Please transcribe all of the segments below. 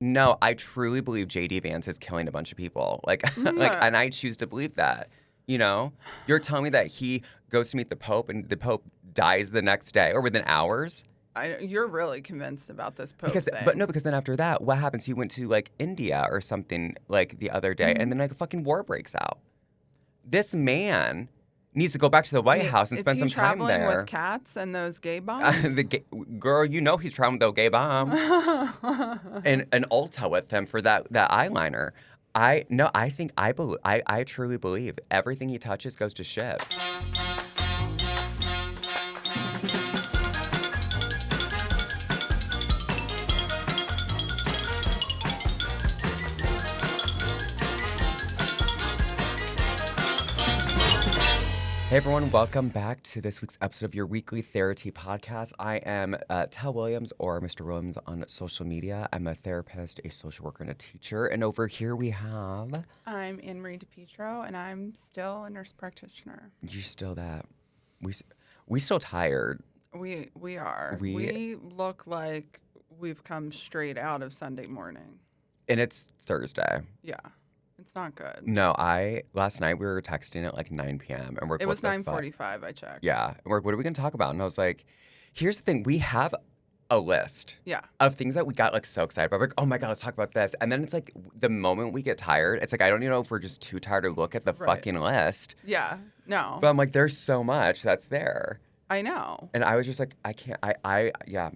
No, I truly believe J.D. Vance is killing a bunch of people. And I choose to believe that. You know? You're telling me that he goes to meet the Pope and the Pope dies the next day or within hours? You're really convinced about this Pope thing. Because then after that, what happens? He went to, like, India or something, like, the other day, and then, like, a fucking war breaks out. This man needs to go back to the White House and spend some time there. Is he traveling with cats and those gay bombs? Girl, you know he's traveling with those gay bombs. and an Ulta with him for that eyeliner. I truly believe everything he touches goes to shit. Hey everyone, welcome back to this week's episode of your weekly therapy podcast. I am Tell Williams, or Mr. Williams on social media. I'm a therapist, a social worker, and a teacher. And over here we have... I'm Anne-Marie DiPietro, and I'm still a nurse practitioner. You're still that. We still tired. We are. We look like we've come straight out of Sunday morning. And it's Thursday. Yeah. It's not good. No, last night we were texting at like 9 p.m. and it was 9:45. I checked. Yeah, and we're like, what are we gonna talk about? And I was like, here's the thing: we have a list. Yeah. Of things that we got like so excited about. We're like, oh my god, let's talk about this. And then it's like the moment we get tired, it's like I don't even know if we're just too tired to look at the fucking list. Yeah. No. But I'm like, there's so much that's there. I know. And I was just like, I can't. I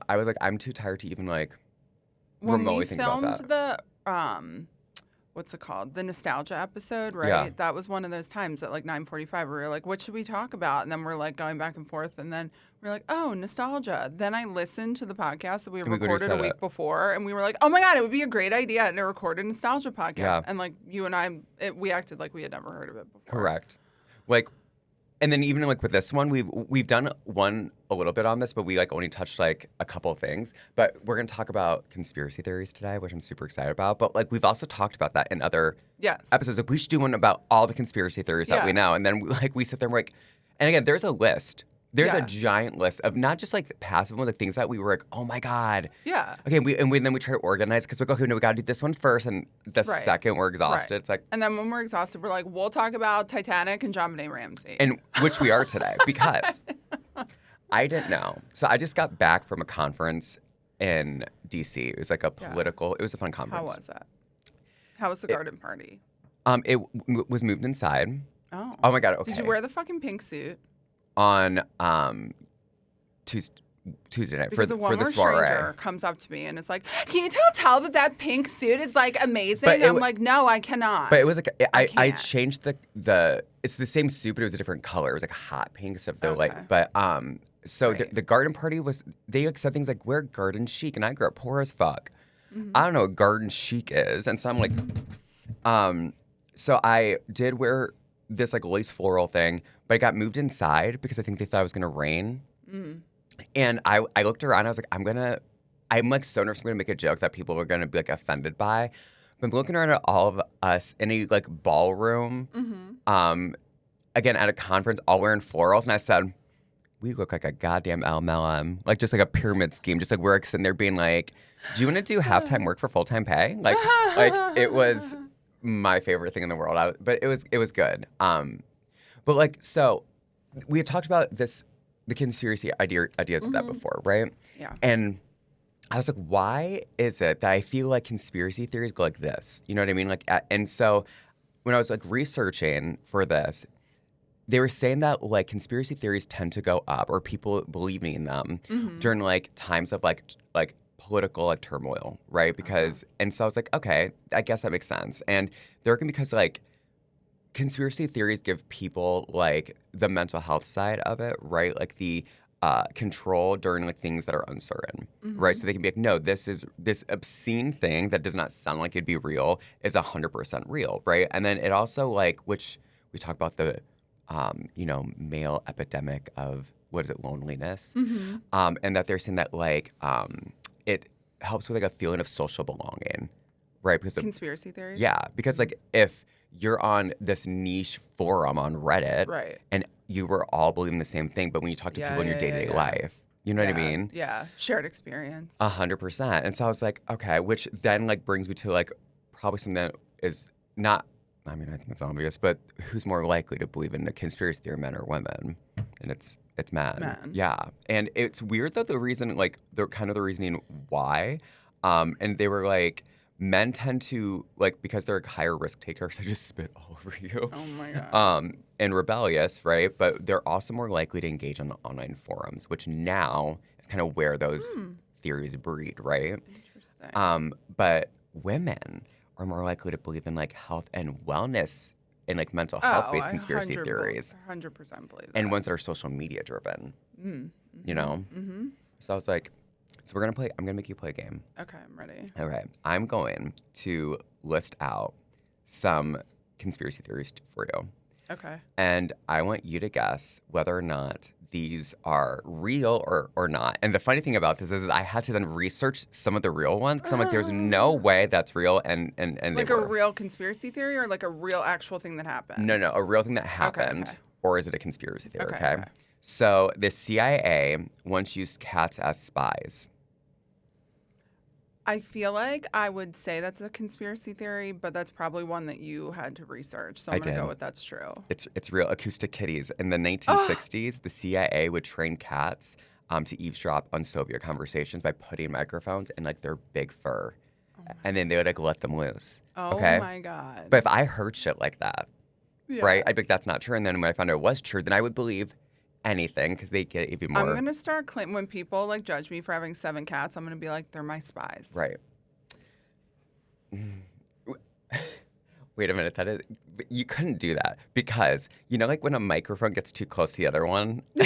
was like, I'm too tired to even like remotely think about that. When we filmed the what's it called? The nostalgia episode, right? Yeah. That was one of those times at like 9:45 where we were like, what should we talk about? And then we're like going back and forth. And then we're like, oh, nostalgia. Then I listened to the podcast that we recorded a week before. And we were like, oh my God, it would be a great idea to record a nostalgia podcast. Yeah. And like you and I, we acted like we had never heard of it before. Correct. Like, and then even like with this one, we've done one a little bit on this, but we like only touched like a couple of things. But we're gonna talk about conspiracy theories today, which I'm super excited about. But like we've also talked about that in other episodes. Like we should do one about all the conspiracy theories that we know. And then we sit there and we're like, and again, there's a list. There's a giant list of not just like passive ones, like things that we were like, oh my God. Yeah. Okay, then we try to organize because we're like, okay, no, we gotta do this one first, and the second we're exhausted, it's like. And then when we're exhausted, we're like, we'll talk about Titanic and JonBenet Ramsey. And which we are today because I didn't know. So I just got back from a conference in D.C. It was like a political. It was a fun conference. How was that? How was the garden party? It was moved inside. Oh. Oh my God. Okay. Did you wear the fucking pink suit? On Tuesday night because for the soiree. Stranger comes up to me and is like, "Can you tell that pink suit is like amazing?" I'm like, "No, I cannot." But it was like I changed the it's the same suit, but it was a different color. It was like a hot pink stuff though. Okay. Like, but the garden party was they like said things like wear garden chic, and I grew up poor as fuck. Mm-hmm. I don't know what garden chic is, and so I'm like, so I did wear this like lace floral thing. But I got moved inside because I think they thought it was going to rain. Mm. And I looked around. I was like, I'm like so nervous. I'm going to make a joke that people are going to be like offended by. But I'm looking around at all of us in a like ballroom, again, at a conference, all wearing florals. And I said, we look like a goddamn LMLM, like just like a pyramid scheme. Just like we're sitting there being like, do you want to do halftime work for full-time pay? Like it was my favorite thing in the world. But it was good. But like, so we had talked about the conspiracy ideas of that before, right? Yeah. And I was like, why is it that I feel like conspiracy theories go like this? You know what I mean? Like, and so when I was like researching for this, they were saying that like conspiracy theories tend to go up, or people believing in them during like times of like political like turmoil, right? Because and so I was like, okay, I guess that makes sense. And there can because like. Conspiracy theories give people like the mental health side of it, right? Like the control during like things that are uncertain, right? So they can be like, no, this obscene thing that does not sound like it'd be real is 100% real, right? And then it also like, which we talk about the, male epidemic of loneliness, and that they're saying that like it helps with like a feeling of social belonging, right? Because conspiracy theories, because like if you're on this niche forum on Reddit, right? And you were all believing the same thing, but when you talk to people in your day-to-day life, You know what I mean? Yeah. Shared experience. 100%. And so I was like, okay, which then like brings me to like probably something that is not, I mean, I think it's obvious, but who's more likely to believe in a conspiracy theory, men or women? And it's men. Men. Yeah. And it's weird that the reason, like, the kind of the reasoning why, and they were like, men tend to, like, because they're higher risk takers, they just spit all over you. Oh my God. And rebellious, right? But they're also more likely to engage on online forums, which now is kind of where those theories breed, right? Interesting. But women are more likely to believe in like health and wellness and like mental health-based conspiracy theories. 100% believe that. And ones that are social media driven. You know? Mm-hmm. So I was like, so I'm gonna make you play a game. Okay, I'm ready. All right. I'm going to list out some conspiracy theories for you. Okay. And I want you to guess whether or not these are real or not. And the funny thing about this is I had to then research some of the real ones because I'm like, there's no way that's real. And like a real conspiracy theory or like a real actual thing that happened? No, a real thing that happened. Okay. Or is it a conspiracy theory? Okay. So the CIA once used cats as spies. I feel like I would say that's a conspiracy theory, but that's probably one that you had to research. So I'm going to go with that's true. It's real. Acoustic kitties. In the 1960s, the CIA would train cats to eavesdrop on Soviet conversations by putting microphones in like their big fur. And then they would like let them loose. Oh okay? My God. But if I heard shit like that, right, I'd be like, that's not true. And then when I found out it was true, then I would believe anything because they get even more. I'm going to start claiming when people like judge me for having 7 cats, I'm going to be like, they're my spies. Right. Wait a minute, you couldn't do that because you know, like when a microphone gets too close to the other one. Yeah.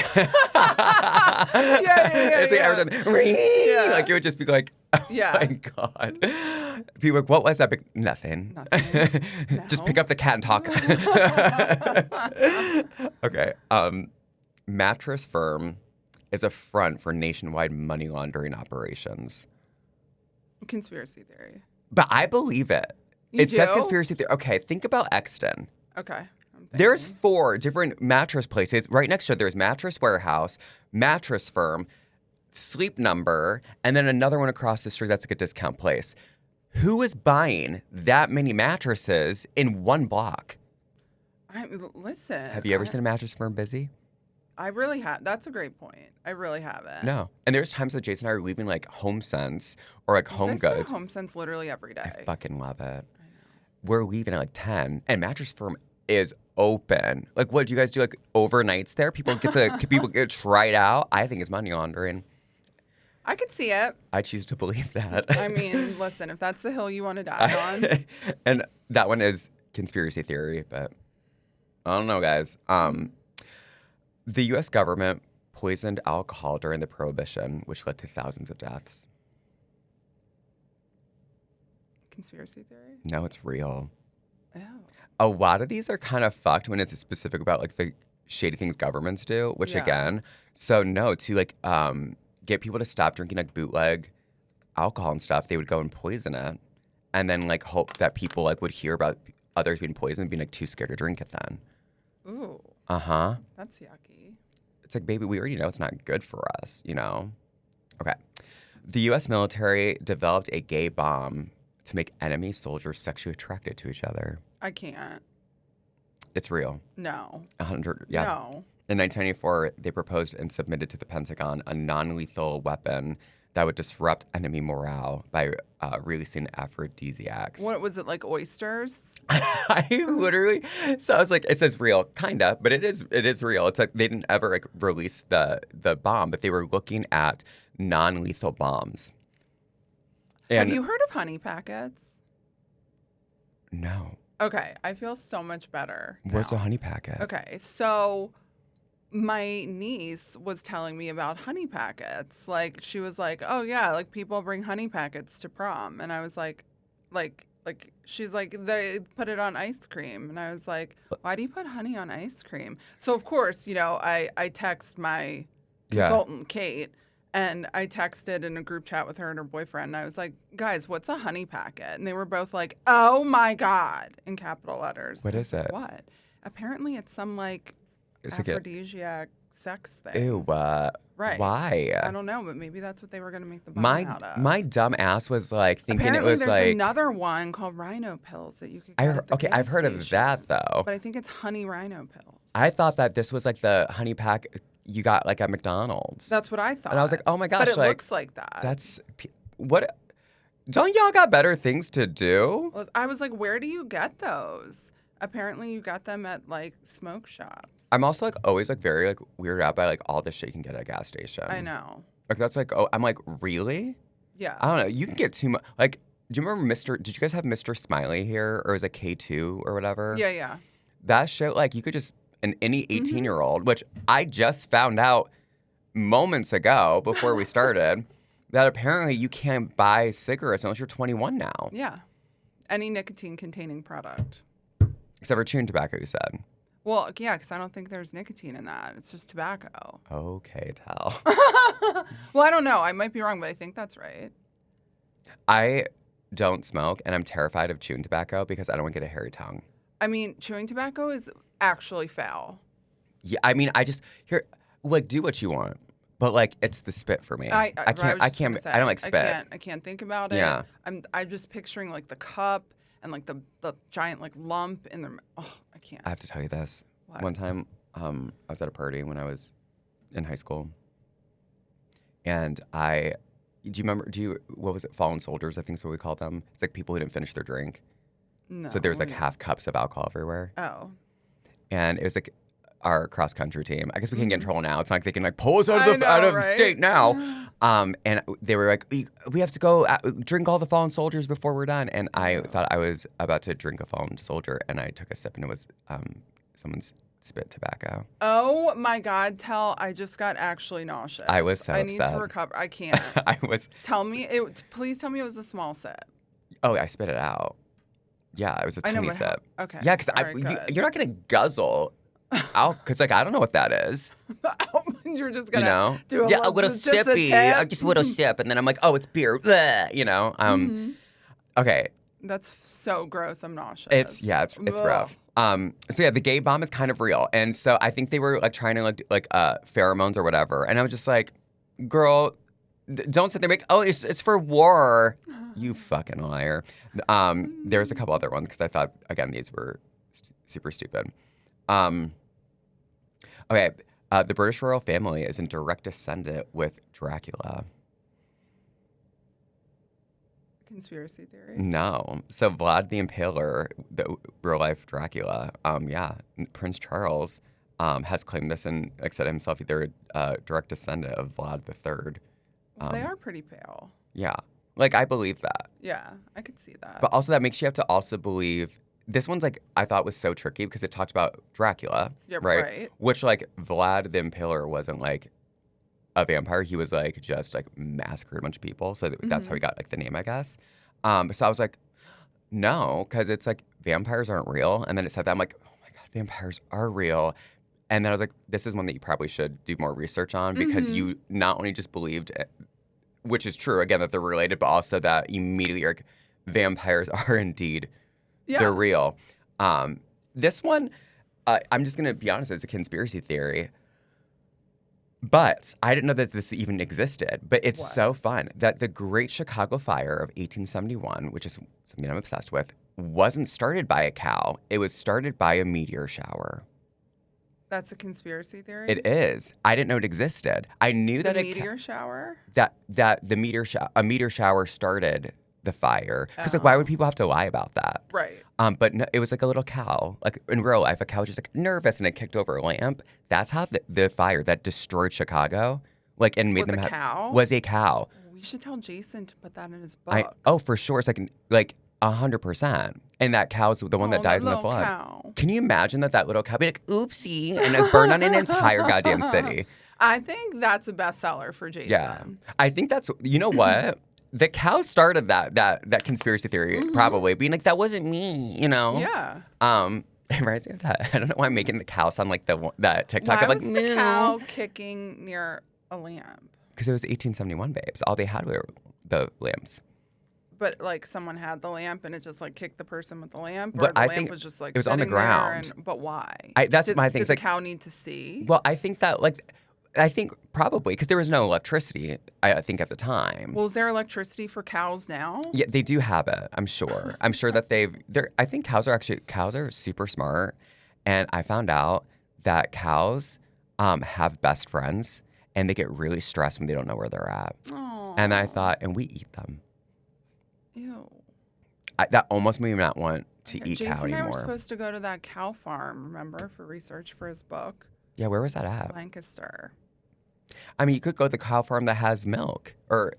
It's like every time, like it would just be like, oh my God. People are like, what was that? Nothing. Just pick up the cat and talk. Okay. Mattress Firm is a front for nationwide money laundering operations. Conspiracy theory. But I believe it. It says conspiracy theory. Okay, think about Exton. Okay. There's 4 different mattress places. Right next to it, there's Mattress Warehouse, Mattress Firm, Sleep Number, and then another one across the street that's like a discount place. Who is buying that many mattresses in one block? Listen. Have you ever seen a Mattress Firm busy? I really have. That's a great point. I really haven't. No. And there's times that Jason and I are leaving like HomeSense or like Home Goods. HomeSense literally every day. I fucking love it. I know. We're leaving at like 10 and Mattress Firm is open. Like, what do you guys do? Like overnights there? People get to try it out. I think it's money laundering. I could see it. I choose to believe that. I mean, listen, if that's the hill you want to die on. And that one is conspiracy theory, but I don't know, guys. The U.S. government poisoned alcohol during the Prohibition, which led to thousands of deaths. Conspiracy theory? No, it's real. Oh. A lot of these are kind of fucked when it's specific about like the shady things governments do, which again, so no, to like get people to stop drinking like bootleg alcohol and stuff, they would go and poison it and then like hope that people like would hear about others being poisoned and being like too scared to drink it then. Ooh. Uh-huh. That's yucky. It's like, baby, we already know it's not good for us, you know? Okay. The U.S. military developed a gay bomb to make enemy soldiers sexually attracted to each other. I can't. It's real. No. 100, yeah. No. In 1994, they proposed and submitted to the Pentagon a non-lethal weapon that would disrupt enemy morale by releasing aphrodisiacs. What was it, like oysters? I literally, so I was like, it says real, kinda, but it is real. It's like they didn't ever like release the bomb, but they were looking at non-lethal bombs. And have you heard of honey packets? No. Okay, I feel so much better. What's now. a honey packet? Okay, so my niece was telling me about honey packets. Like, she was like, oh, yeah, like, people bring honey packets to prom. And I was like, she's like, they put it on ice cream. And I was like, why do you put honey on ice cream? So, of course, you know, I text my consultant, Kate, and I texted in a group chat with her and her boyfriend. And I was like, guys, what's a honey packet? And they were both like, oh, my God, in capital letters. What is it? What? Apparently, it's some, like, It's aphrodisiac sex thing. Ew, right. Why? I don't know, but maybe that's what they were going to make the bomb out of. My dumb ass was like thinking Apparently it was there's another one called rhino pills that you could get at the gas I've heard station, of that though. But I think it's honey rhino pills. I thought that this was like the honey pack you got like at McDonald's. That's what I thought. And I was like, oh my gosh. But it looks like that. That's, what, don't y'all got better things to do? I was like, where do you get those? Apparently you got them at like smoke shops. I'm also like always like very like weirded out by like all the shit you can get at a gas station. I know. Like that's like, oh, I'm like, really? Yeah. I don't know. You can get too much. Like, do you remember did you guys have Mr. Smiley here? Or was it K2 or whatever? Yeah, yeah. That shit, like you could just, any 18-year-old, which I just found out moments ago before we started, that apparently you can't buy cigarettes unless you're 21 now. Yeah. Any nicotine-containing product. Except for chewing tobacco, you said. Well, yeah, because I don't think there's nicotine in that. It's just tobacco. Okay, tell. Well, I don't know. I might be wrong, but I think that's right. I don't smoke, and I'm terrified of chewing tobacco because I don't want to get a hairy tongue. I mean, chewing tobacco is actually foul. Yeah, I mean, I just like do what you want, but like it's the spit for me. I can't. I don't like spit. I can't think about it. Yeah. I'm just picturing like the cup and like the giant like lump in their. Oh, I can't. I have to tell you this. What? One time, I was at a party when I was in high school, and what was it? Fallen soldiers, I think is what we called them. It's like people who didn't finish their drink. No. So there was like half cups of alcohol everywhere. Oh. And it was like our cross country team. I guess we can't get in trouble now. It's not like they can like pull us out of the state now. And they were like, we have to go drink all the fallen soldiers before we're done. And I thought I was about to drink a fallen soldier, and I took a sip, and it was someone's spit tobacco. Oh my God! I just got actually nauseous. I was so I upset. need to recover. I can't. Please tell me it was a small sip. Oh, I spit it out. Yeah, it was a tiny sip. Okay. Yeah, because you're not going to guzzle out, because like I don't know what that is. You're just going to do a little sippy. Just a little sip, and then I'm like, oh, it's beer. Bleh, Okay. That's so gross. I'm nauseous. It's rough. So yeah, the gay bomb is kind of real, and so I think they were like trying to like pheromones or whatever, and I was just like, girl, don't sit there and make, oh, it's for war. You fucking liar. There's a couple other ones because I thought, again, these were super stupid. Okay, the British royal family is in direct descendant with Dracula. Conspiracy theory? No. So Vlad the Impaler, the real-life Dracula, Prince Charles has claimed this and said himself they're a direct descendant of Vlad III. They are pretty pale. Yeah. Like, I believe that. Yeah, I could see that. But also that makes you have to also believe, this one's like, I thought was so tricky because it talked about Dracula, right? Which like Vlad the Impaler wasn't like a vampire. He was like just like massacred a bunch of people. So that's how he got like the name, I guess. So I was like, no, because it's like vampires aren't real. And then it said that, I'm like, oh my God, vampires are real. And then I was like, this is one that you probably should do more research on because you not only just believed, which is true, again, that they're related, but also that immediately like, vampires are indeed, they're real. This one, I'm just going to be honest, it's a conspiracy theory. But I didn't know that this even existed. But it's so fun that the Great Chicago Fire of 1871, which is something I'm obsessed with, wasn't started by a cow. It was started by a meteor shower. That's a conspiracy theory? It is. I didn't know it existed. I knew that a meteor shower? That the meteor shower started the fire. Because like, why would people have to lie about that? Right. But no, it was like a little cow. Like in real life, a cow was just like nervous and it kicked over a lamp. That's how the fire that destroyed Chicago, like and made them was a cow. We should tell Jason to put that in his book. For sure. It's like 100%. And that cow's the one that dies in the flood. Cow. Can you imagine that little cow be like, oopsie, and it burned on an entire goddamn city? I think that's a bestseller for Jason. Yeah. I think that's, you know what? The cow started that conspiracy theory, probably, being like, that wasn't me, you know? Yeah. It reminds me of that. I don't know why I'm making the cow sound like that TikTok. Why was the cow kicking near a lamp? Because it was 1871, babes. All they had were the lamps. But like someone had the lamp and it just like kicked the person with the lamp, or But the I lamp think was just like it was on the sitting there ground. but why? That's my thing. Did It's the like, cow need to see? well, I think that I think probably because there was no electricity. I think at the time. Well, is there electricity for cows now? Yeah, they do have it. I'm sure. I'm sure that I think cows are super smart, and I found out that cows have best friends, and they get really stressed when they don't know where they're at. Aww. And I thought, and we eat them. Ew. That almost made me not want to eat Jason cow and I anymore. were supposed to go to that cow farm, remember, for research for his book. Yeah, where was that at? Lancaster. I mean, you could go to the cow farm that has milk or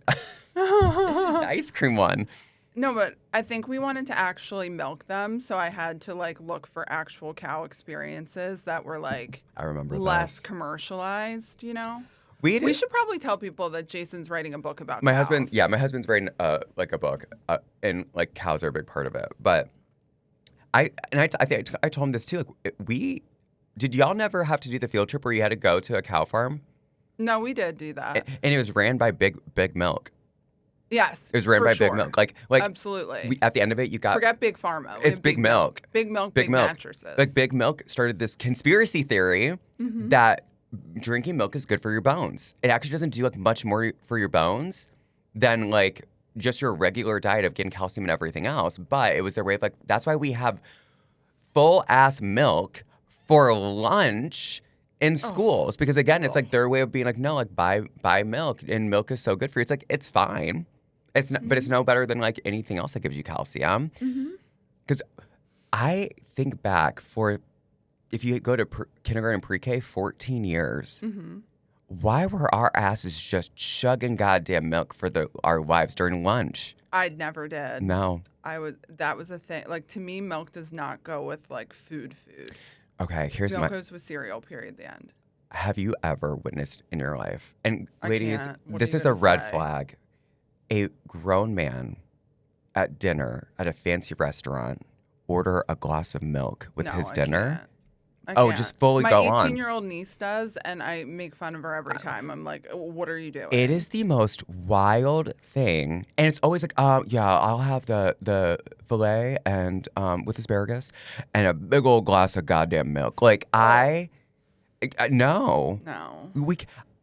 the ice cream one. No, but I think we wanted to actually milk them, so I had to like look for actual cow experiences that were like I remember less commercialized, you know? We should probably tell people that Jason's writing a book about my cows. husband's writing like a book, and like cows are a big part of it. But I think I told him this too. Like, did y'all never have to do the field trip where you had to go to a cow farm? No, we did do that. And it was ran by Big Milk. Yes, It was ran by sure. Big Milk. Like absolutely. At the end of it, you got forget Big Pharma. It's Big Milk. Big Milk. Big Milk. Mattresses. Like Big Milk started this conspiracy theory that drinking milk is good for your bones. It actually doesn't do like much more for your bones than like just your regular diet of getting calcium and everything else. But it was their way of like, that's why we have full ass milk for lunch in schools, because again, it's like their way of being like, no, like buy milk, and milk is so good for you. It's like, it's fine. It's not, but it's no better than like anything else that gives you calcium. Because I think back if you go to kindergarten, pre-K, 14 years. Why were our asses just chugging goddamn milk for our wives during lunch? I never did. No. That was a thing. Like, to me, milk does not go with like food. Okay, here's milk goes with cereal. Period. The end. Have you ever witnessed in your life? And ladies, this is a a red flag. A grown man at dinner at a fancy restaurant order a glass of milk with his dinner. I can't. Just fully go on. My 18-year-old niece does, and I make fun of her every time. I'm like, what are you doing? It is the most wild thing. And it's always like, yeah, I'll have the filet and with asparagus and a big old glass of goddamn milk. Like, no.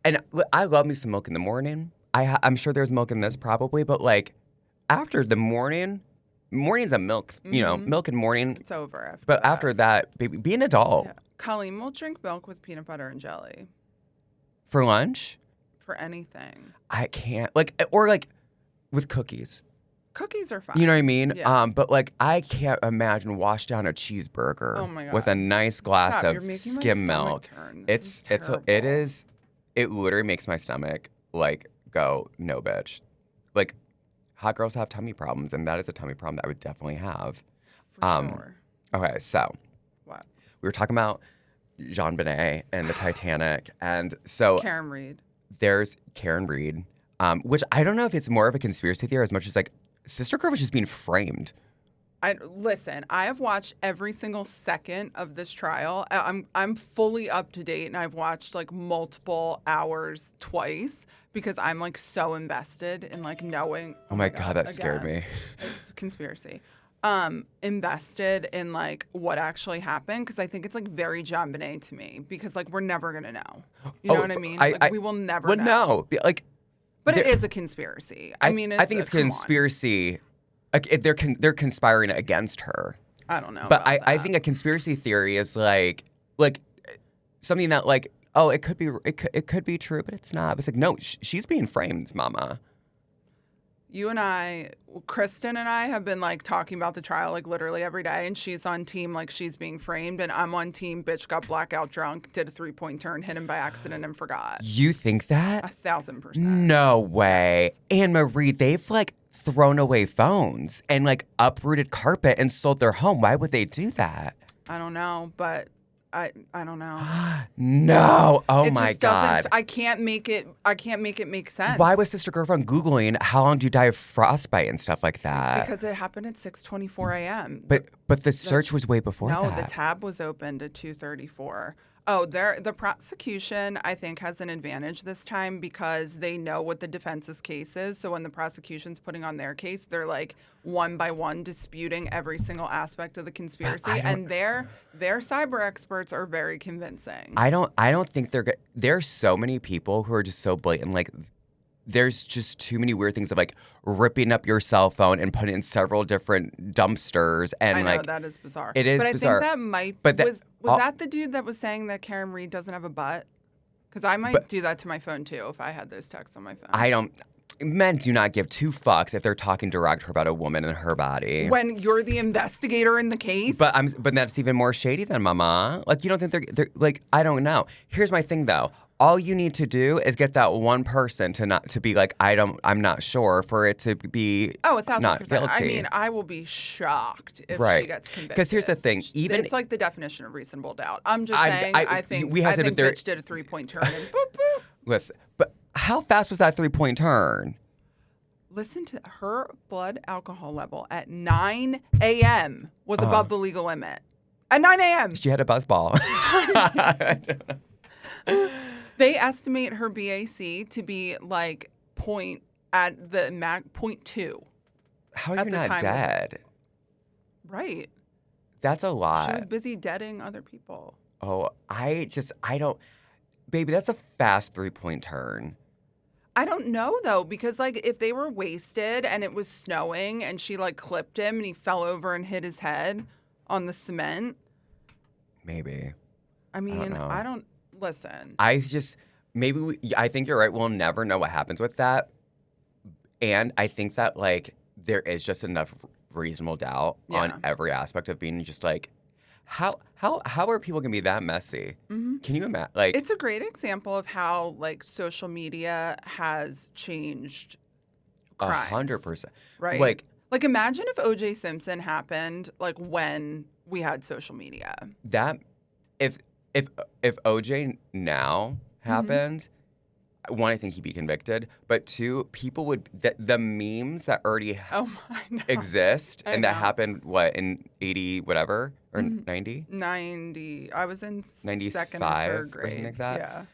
And I love me some milk in the morning. I'm sure there's milk in this probably, but like after the morning's a milk, milk in morning. It's over. After that, baby, be an adult. Yeah. Colleen will drink milk with peanut butter and jelly. For lunch? For anything. I can't. Or with cookies. Cookies are fine. You know what I mean? Yeah. But I can't imagine wash down a cheeseburger with a nice glass of skim milk. It literally makes my stomach go, no bitch. Like, hot girls have tummy problems, and that is a tummy problem that I would definitely have. For sure. Okay, so what? We were talking about Jean Bonnet and the Titanic, and so Karen Reed. There's Karen Reed, which I don't know if it's more of a conspiracy theory as much as like Sister Girl was just being framed. Listen, I have watched every single second of this trial. I'm fully up to date, and I've watched like multiple hours twice because I'm like so invested in like knowing. Oh my God, that scared me. It's a conspiracy. Invested in like what actually happened, because I think it's like very John Bonet to me, because like we're never gonna know. You know what I mean? We will never know. No, but it is a conspiracy. I mean, I think it's a conspiracy. Like they're conspiring against her. I don't know. But I think a conspiracy theory is like something that like, oh, it could be true, but it's not. It's like, no, she's being framed, mama. You and I, Kristen and I have been like talking about the trial like literally every day, and she's on team like she's being framed, and I'm on team bitch got blackout drunk, did a 3-point turn, hit him by accident, and forgot. You think that? 1,000%. No way. Yes. Anne Marie, they've like thrown away phones and like uprooted carpet and sold their home. Why would they do that? I don't know, but I don't know. No. Oh my God. I can't make it make sense. Why was Sister Girlfriend Googling how long do you die of frostbite and stuff like that? Because it happened at 6:24 a.m. But the search was way before that. No, the tab was opened at 2:34. Oh, the prosecution, I think, has an advantage this time because they know what the defense's case is. So when the prosecution's putting on their case, they're like one by one disputing every single aspect of the conspiracy, and their cyber experts are very convincing. I don't think they're good. There's so many people who are just so blatant. Like, there's just too many weird things of like ripping up your cell phone and putting it in several different dumpsters. And I know, like, that is bizarre. it is but bizarre. I think that might. But was that the dude that was saying that Karen Reed doesn't have a butt? Because I might do that to my phone too if I had those texts on my phone. Men do not give two fucks if they're talking derogatory about a woman and her body. When you're the investigator in the case. But that's even more shady than mama. Like, you don't think they're like, I don't know. Here's my thing though. All you need to do is get that one person to be like, I'm not sure, for it to be 1,000%. not guilty. I mean, I will be shocked if she gets convicted. Because here's the thing, it's like the definition of reasonable doubt. I'm just saying, I think bitch did a 3-point turn and boop boop. Listen, but how fast was that 3-point turn? Listen to her blood alcohol level at 9 a.m. was above the legal limit. At 9 a.m. She had a buzzball. I don't know. They estimate her BAC to be like .2. How are you not dead? Right. That's a lot. She was busy deading other people. Oh, I don't. Baby, that's a fast 3-point turn. I don't know, though, because, like, if they were wasted and it was snowing and she, like, clipped him and he fell over and hit his head on the cement. Maybe. I mean, I don't. Listen. I think you're right. We'll never know what happens with that. And I think that, like, there is just enough reasonable doubt on every aspect of being just like, how are people gonna be that messy? Mm-hmm. Can you imagine? Like, it's a great example of how like social media has changed crimes. 100%. Right. Like imagine if O.J. Simpson happened like when we had social media. That if O.J. now happened, one, I think he'd be convicted, but two, people would the memes that already exist and that happened in 80 whatever or 90? 90. I was in 95 second or third grade. Or something like that. Yeah.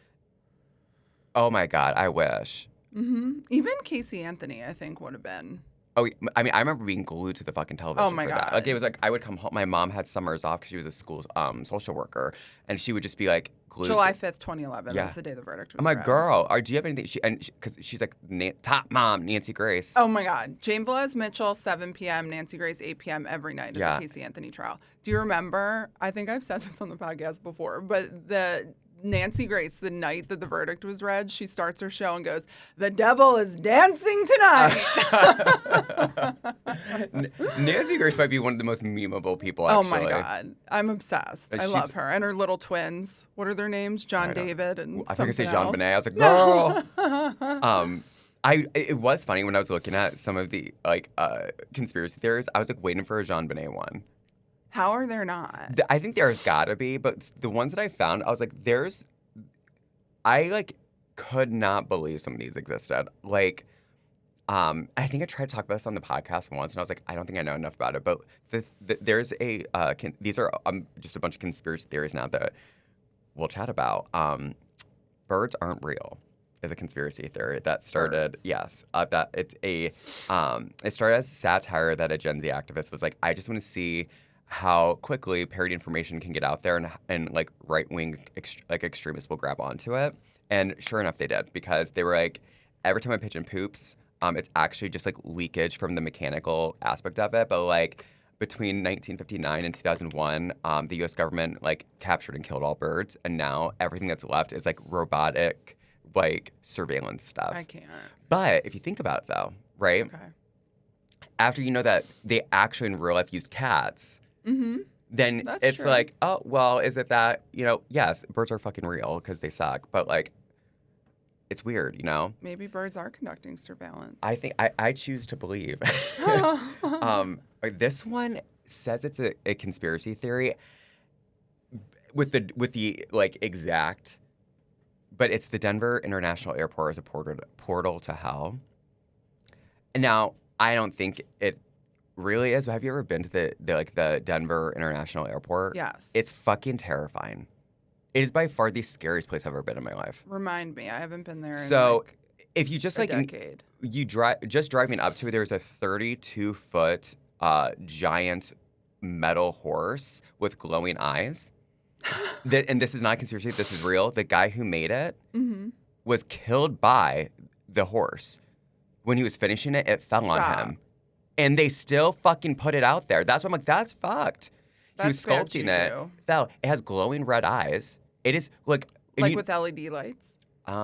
Oh my God, I wish. Mm-hmm. Even Casey Anthony, I think, would have been. Oh, I mean, I remember being glued to the fucking television. Oh my God. that. Like, it was like I would come home. My mom had summers off because she was a school social worker, and she would just be like glued. July 5th, 2011. That was the day the verdict was. I'm like, read. girl, do you have anything? Because she's like top mom, Nancy Grace. Oh my God, Jane Velez Mitchell, 7 p.m. Nancy Grace, 8 p.m. every night at the Casey Anthony trial. Do you remember? I think I've said this on the podcast before, but the Nancy Grace, the night that the verdict was read, she starts her show and goes, "The devil is dancing tonight." Nancy Grace might be one of the most memeable people, actually. Oh my God. I'm obsessed. I love her. And her little twins. What are their names? John David and I think I say else. Jean Benet. I was like, girl. It was funny when I was looking at some of the conspiracy theories. I was like waiting for a Jean Benet one. How are there not? I think there's gotta be, but the ones that I found, I was like, I could not believe some of these existed. Like, I think I tried to talk about this on the podcast once, and I was like, I don't think I know enough about it. But there's these are just a bunch of conspiracy theories now that we'll chat about. Birds aren't real is a conspiracy theory that started. Birds. Yes, that it's it started as satire that a Gen Z activist was like, I just want to see how quickly parody information can get out there and like right-wing extremists will grab onto it. And sure enough, they did, because they were like, every time a pigeon poops, it's actually just like leakage from the mechanical aspect of it. But like between 1959 and 2001, the U.S. government like captured and killed all birds. And now everything that's left is like robotic, like surveillance stuff. I can't. But if you think about it though, right? Okay. After you know that they actually in real life use cats, then it's true. like, oh, well, is it that, yes, birds are fucking real because they suck, but like, it's weird, Maybe birds are conducting surveillance. I think I choose to believe. This one says it's a conspiracy theory with the like exact, but it's the Denver International Airport as a portal to hell. Now, I don't think it really is. But have you ever been to the Denver International Airport? Yes. It's fucking terrifying. It is by far the scariest place I've ever been in my life. Remind me. I haven't been there So in if you just a decade. You just driving up to it, there's a 32-foot giant metal horse with glowing eyes. And this is not conspiracy. This is real. The guy who made it was killed by the horse. When he was finishing it, it fell on him. And they still fucking put it out there. That's why I'm like, that's fucked. He was sculpting it. Fell. It has glowing red eyes. It is like with LED lights. I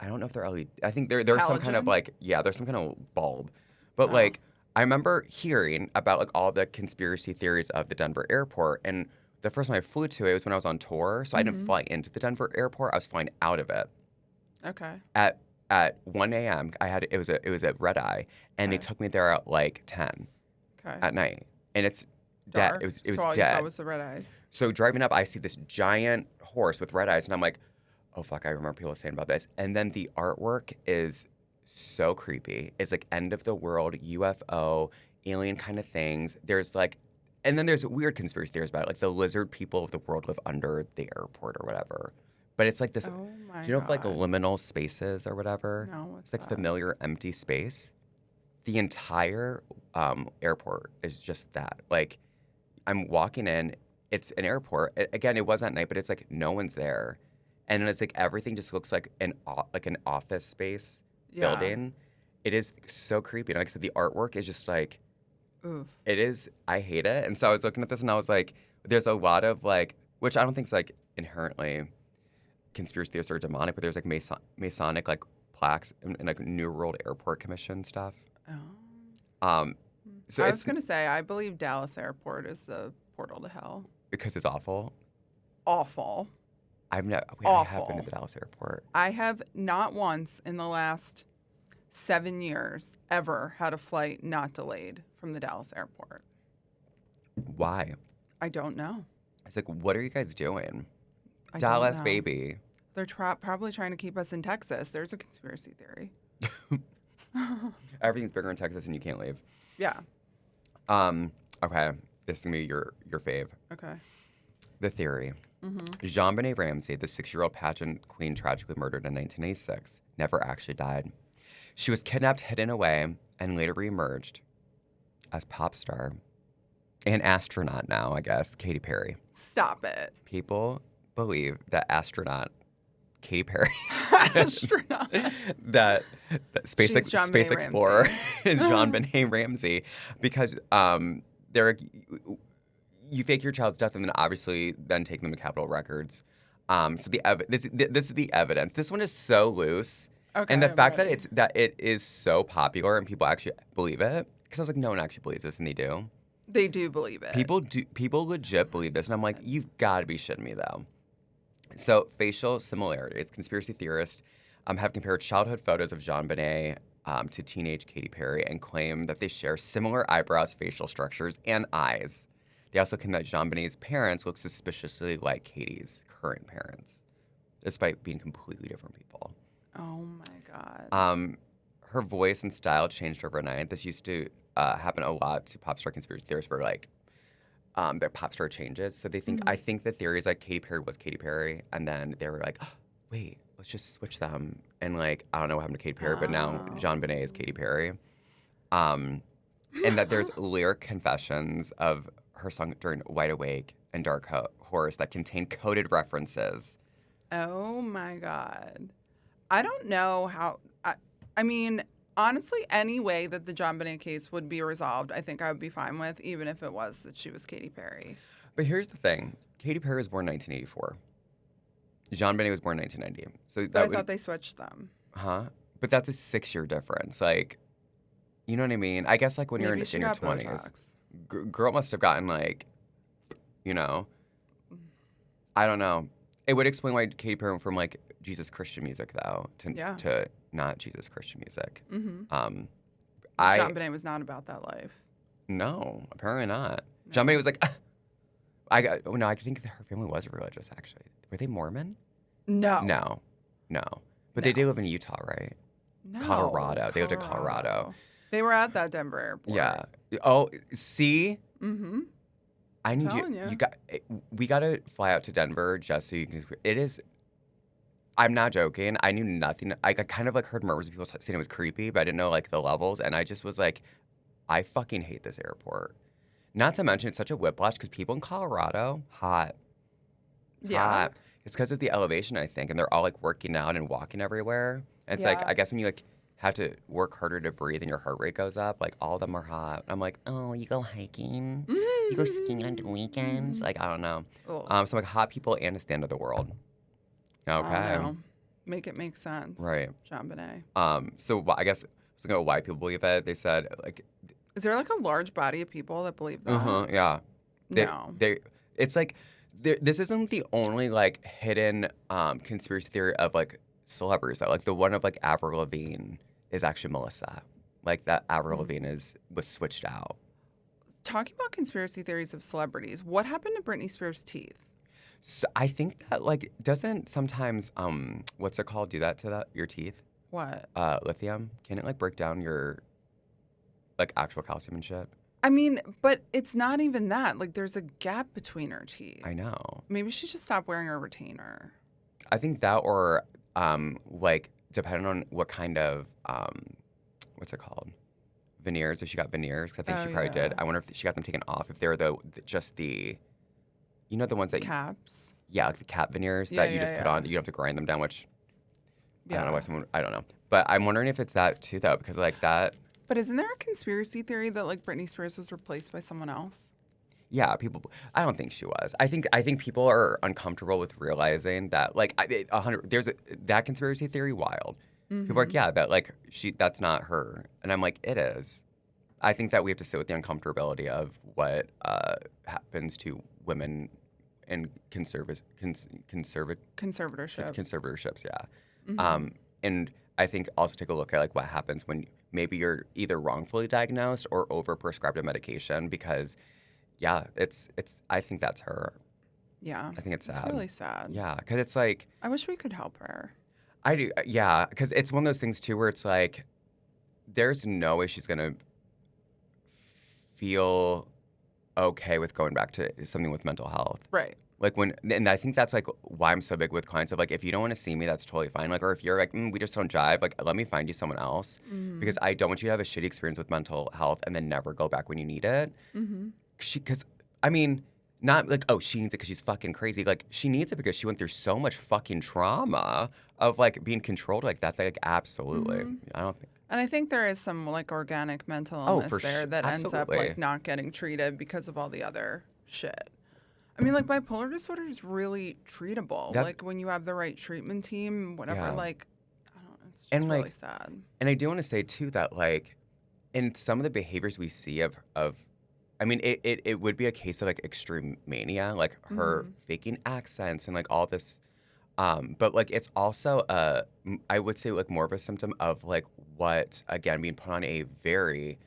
don't know if they're LED. I think there's some kind of there's some kind of bulb. But like I remember hearing about like all the conspiracy theories of the Denver airport, and the first time I flew to it was when I was on tour. So I didn't fly into the Denver airport. I was flying out of it. Okay. At 1 a.m. It was a red eye, and they took me there at like 10 at night, and it's dark. Dead. It was so all dead. You saw was the red eyes. So driving up, I see this giant horse with red eyes, and I'm like, oh fuck, I remember people saying about this. And then the artwork is so creepy. It's like end of the world, UFO, alien kind of things. There's like, and then there's weird conspiracy theories about it, like the lizard people of the world live under the airport or whatever. But it's like this. Oh my do you know if like liminal spaces or whatever? No, what's it's like that? familiar empty space. The entire airport is just that. Like, I'm walking in. It's an airport. Again, it was at night, but it's like no one's there, and then it's like everything just looks like an office space building. It is so creepy. And like I said, the artwork is just like, oof. It is. I hate it. And so I was looking at this, and I was like, there's a lot of like, which I don't think is like inherently conspiracy theorists or demonic, but there's like Masonic like plaques and like New World Airport Commission stuff. Oh. So I was gonna say I believe Dallas Airport is the portal to hell. Because it's awful. Awful. I have been to the Dallas airport. I have not once in the last 7 years ever had a flight not delayed from the Dallas airport. Why? I don't know. It's like, what are you guys doing? I Dallas, don't know. Baby. They're probably trying to keep us in Texas. There's a conspiracy theory. Everything's bigger in Texas and you can't leave. Yeah. Okay. This is going to be your fave. Okay. The theory. JonBenet Ramsey, the 6-year-old pageant queen tragically murdered in 1986, never actually died. She was kidnapped, hidden away, and later reemerged as pop star and astronaut now, I guess, Katy Perry. Stop it. People believe that astronaut Katy Perry, astronaut, that space explorer is JonBenet Ramsey, because you fake your child's death and then obviously then take them to Capitol Records. So this is the evidence. This one is so loose, and the fact that it is so popular and people actually believe it. Because I was like, no one actually believes this, and they do. They do believe it. People legit believe this, and I'm like, you've got to be shitting me though. So facial similarities. Conspiracy theorists have compared childhood photos of JonBenet to teenage Katy Perry and claim that they share similar eyebrows, facial structures, and eyes. They also claim that JonBenet's parents look suspiciously like Katy's current parents, despite being completely different people. Oh my God. Her voice and style changed overnight. This used to happen a lot to pop star conspiracy theorists, where like their pop star changes. So they think I think the theory is like Katy Perry was Katy Perry, and then they were like, oh, wait, let's just switch them. And like I don't know what happened to Katy Perry, but now JonBenet is Katy Perry. And that there's lyric confessions of her song during Wide Awake and Dark Horse that contain coded references. Oh my God. I don't know how. I mean, honestly, any way that the JonBenet case would be resolved, I think I would be fine with, even if it was that she was Katy Perry. But here's the thing. Katy Perry was born in 1984. JonBenet was born in 1990. So I thought they switched them. Huh? But that's a 6-year difference. Like, you know what I mean? I guess like when you're in your 20s. Girl must have gotten like, you know, I don't know. It would explain why Katy Perry went from like Jesus Christian music though to not Jesus Christian music. Mm-hmm. JonBenet was not about that life. No, apparently not. No. JonBenet was like, I think her family was religious actually. Were they Mormon? No. But they did live in Utah, right? No. Colorado. They lived in Colorado. They were at that Denver airport. Yeah. Oh, see? Mm-hmm. I need telling you. you. We got to fly out to Denver just so you can. It is. I'm not joking. I knew nothing. I kind of like heard murmurs of people saying it was creepy, but I didn't know like the levels. And I just was like, I fucking hate this airport. Not to mention it's such a whiplash because people in Colorado, hot. Yeah. It's because of the elevation, I think, and they're all like working out and walking everywhere. And it's like I guess when you like have to work harder to breathe and your heart rate goes up, like all of them are hot. I'm like, oh, you go hiking, you go skiing on the weekends. Like I don't know. So like hot people and it's the end of the world. Okay. I don't know. Make it make sense. Right. JonBenet. So I guess so why people believe it. They said like. Is there like a large body of people that believe that? Yeah. No. It's like this isn't the only like hidden conspiracy theory of like celebrities. Like the one of like Avril Lavigne is actually Melissa. Like that Avril Lavigne was switched out. Talking about conspiracy theories of celebrities, what happened to Britney Spears' teeth? So I think that like doesn't sometimes what's it called do that to your teeth? What? Lithium. Can it like break down your like actual calcium and shit? I mean, but it's not even that. Like, there's a gap between her teeth. I know. Maybe she should stop wearing her retainer. I think that, or like depending on what kind of what's it called, veneers. If she got veneers, 'cause I think she probably did. I wonder if she got them taken off. If they're just the, you know, the ones that caps. Yeah, like the cap veneers that you just put on. You don't have to grind them down. Which I don't know why I don't know. But I'm wondering if it's that too, though, because like that. But isn't there a conspiracy theory that like Britney Spears was replaced by someone else? Yeah, people. I don't think she was. I think people are uncomfortable with realizing that like that conspiracy theory wild. People are like, yeah, that like that's not her, and I'm like, it is. I think that we have to sit with the uncomfortability of what happens to women in conservatorships. Yeah, and I think also take a look at like what happens when maybe you're either wrongfully diagnosed or overprescribed a medication because, yeah, it's. I think that's her. Yeah, I think it's sad. It's really sad. Yeah, because it's like I wish we could help her. I do. Yeah, because it's one of those things too where it's like there's no way she's gonna feel okay with going back to something with mental health. Right. Like and I think that's like why I'm so big with clients of like, if you don't want to see me, that's totally fine. Like, or if you're like, we just don't jive, like, let me find you someone else because I don't want you to have a shitty experience with mental health and then never go back when you need it. Because I mean, not like, oh, she needs it because she's fucking crazy. Like, she needs it because she went through so much fucking trauma of like being controlled like that. Like, absolutely, I don't think. And I think there is some like organic mental illness there that ends up like not getting treated because of all the other shit. I mean, like, bipolar disorder is really treatable. Like, when you have the right treatment team, whatever, like, I don't know, it's just really sad. And I do want to say, too, that, like, in some of the behaviors we see of I mean, it would be a case of, like, extreme mania, like her faking accents and, like, all this. But, like, it's also, I would say, like, more of a symptom of, like, what, again, being put on a very,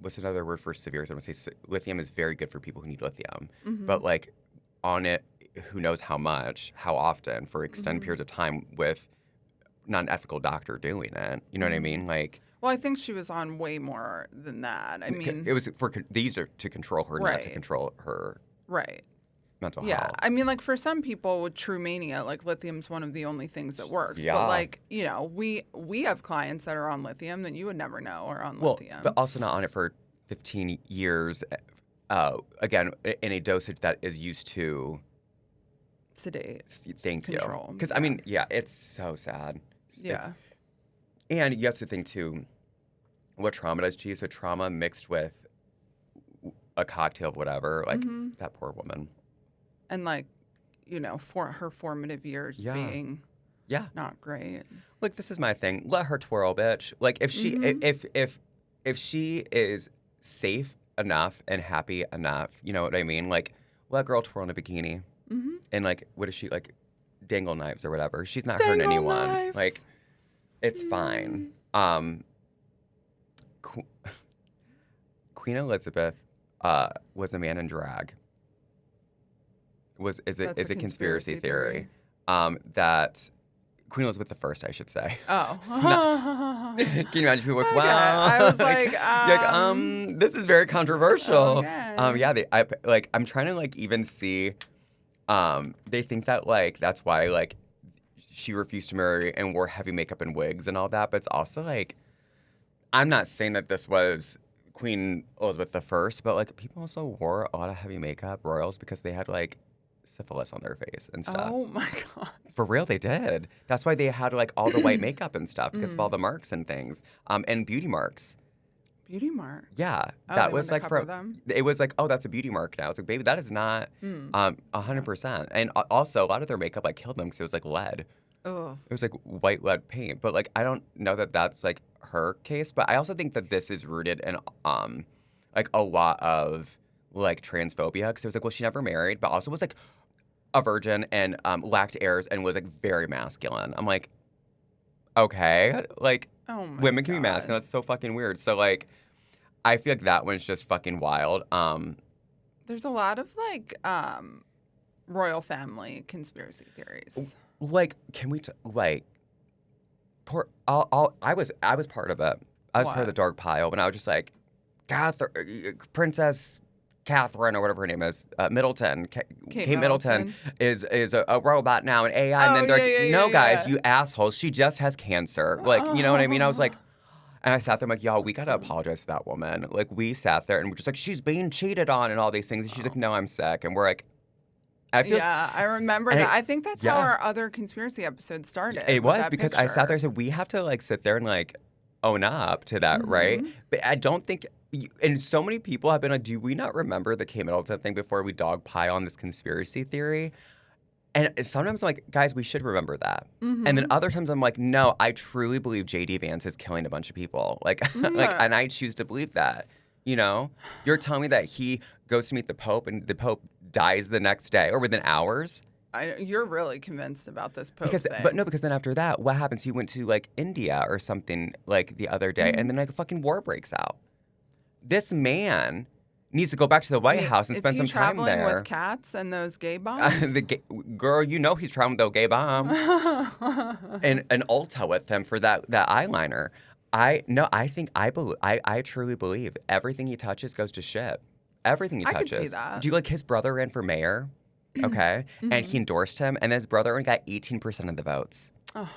what's another word for severe? I'm going to say lithium is very good for people who need lithium. But, like, on it, who knows how much, how often, for extended periods of time with not an ethical doctor doing it. You know what I mean? Like, well, I think she was on way more than that. I mean, it was they used it to control her, not to control her mental health. Yeah, I mean, like, for some people with true mania, like, lithium's one of the only things that works. But, like, you know, we have clients that are on lithium that you would never know are on lithium. But also not on it for 15 years, again, in a dosage that is used to sedate. Thank control. you. Because, I mean, yeah, it's so sad. Yeah. And you have to think, too, what trauma does to you. So trauma mixed with a cocktail of whatever, like, that poor woman. And, like, you know, for her formative years being not great. Like, this is my thing. Let her twirl, bitch. Like, if she if she is safe enough and happy enough, you know what I mean? Like, let girl twirl in a bikini. And, like, what is she, like, dangle knives or whatever. She's not hurting anyone. Knives. Like, it's fine. Queen Elizabeth was a man in drag. Is a conspiracy theory that Queen Elizabeth I, I should say. Oh. Can you imagine people like, Okay. wow? I was like, this is very controversial. Okay. Yeah, I'm trying to like even see, they think that like that's why like she refused to marry and wore heavy makeup and wigs and all that, but it's also like, I'm not saying that this was Queen Elizabeth I, but like people also wore a lot of heavy makeup, royals, because they had like syphilis on their face and stuff. Oh my God. For real, they did. That's why they had like all the white makeup and stuff because of all the marks and things, and beauty marks. Beauty mark. Yeah, Oh, that they was wanted to like cover for them? it was like, oh, that's a beauty mark now. It's like, baby, that is not 100%. And also, a lot of their makeup like killed them because it was like lead. Oh. It was like white lead paint. But like, I don't know that that's like her case. But I also think that this is rooted in like a lot of like transphobia because it was like, well, she never married, but also was like a virgin and lacked heirs and was like very masculine. I'm like, okay, like Oh my women can be God. masculine. That's so fucking weird. So like, I feel like that one's just fucking wild. There's a lot of like royal family conspiracy theories. Like, can we like? I was part of it. I was part of the dark pile, and I was just like, Princess Catherine or whatever her name is, Middleton, Kate Middleton is a robot now, an AI. And then they're like, no, guys, you assholes. She just has cancer. Like, you know what I mean? I was like, and I sat there, I'm like, y'all, we gotta apologize to that woman. Like, we sat there and we're just like, she's being cheated on and all these things. And she's like, no, I'm sick. And we're like, I remember that. I think that's how our other conspiracy episode started. It was because I sat there and said, we have to like sit there and like own up to that, right? But I don't think, and so many people have been like, do we not remember the Kate Middleton thing before we dog pile on this conspiracy theory? And sometimes I'm like, guys, we should remember that. And then other times I'm like, no, I truly believe J.D. Vance is killing a bunch of people. Like, and I choose to believe that. You know, you're telling me that he goes to meet the Pope and the Pope dies the next day or within hours. You're really convinced about this Pope thing. Because then after that, what happens? He went to like India or something like the other day, and then like a fucking war breaks out. This man needs to go back to the White House and spend some time there. Is he traveling with cats and those gay bombs? Girl, you know he's traveling with those gay bombs. and an Ulta with him for that eyeliner. I truly believe everything he touches goes to shit. Everything he touches. I could see that. Do you like his brother ran for mayor? Okay. And he endorsed him, and his brother only got 18% of the votes. Oh.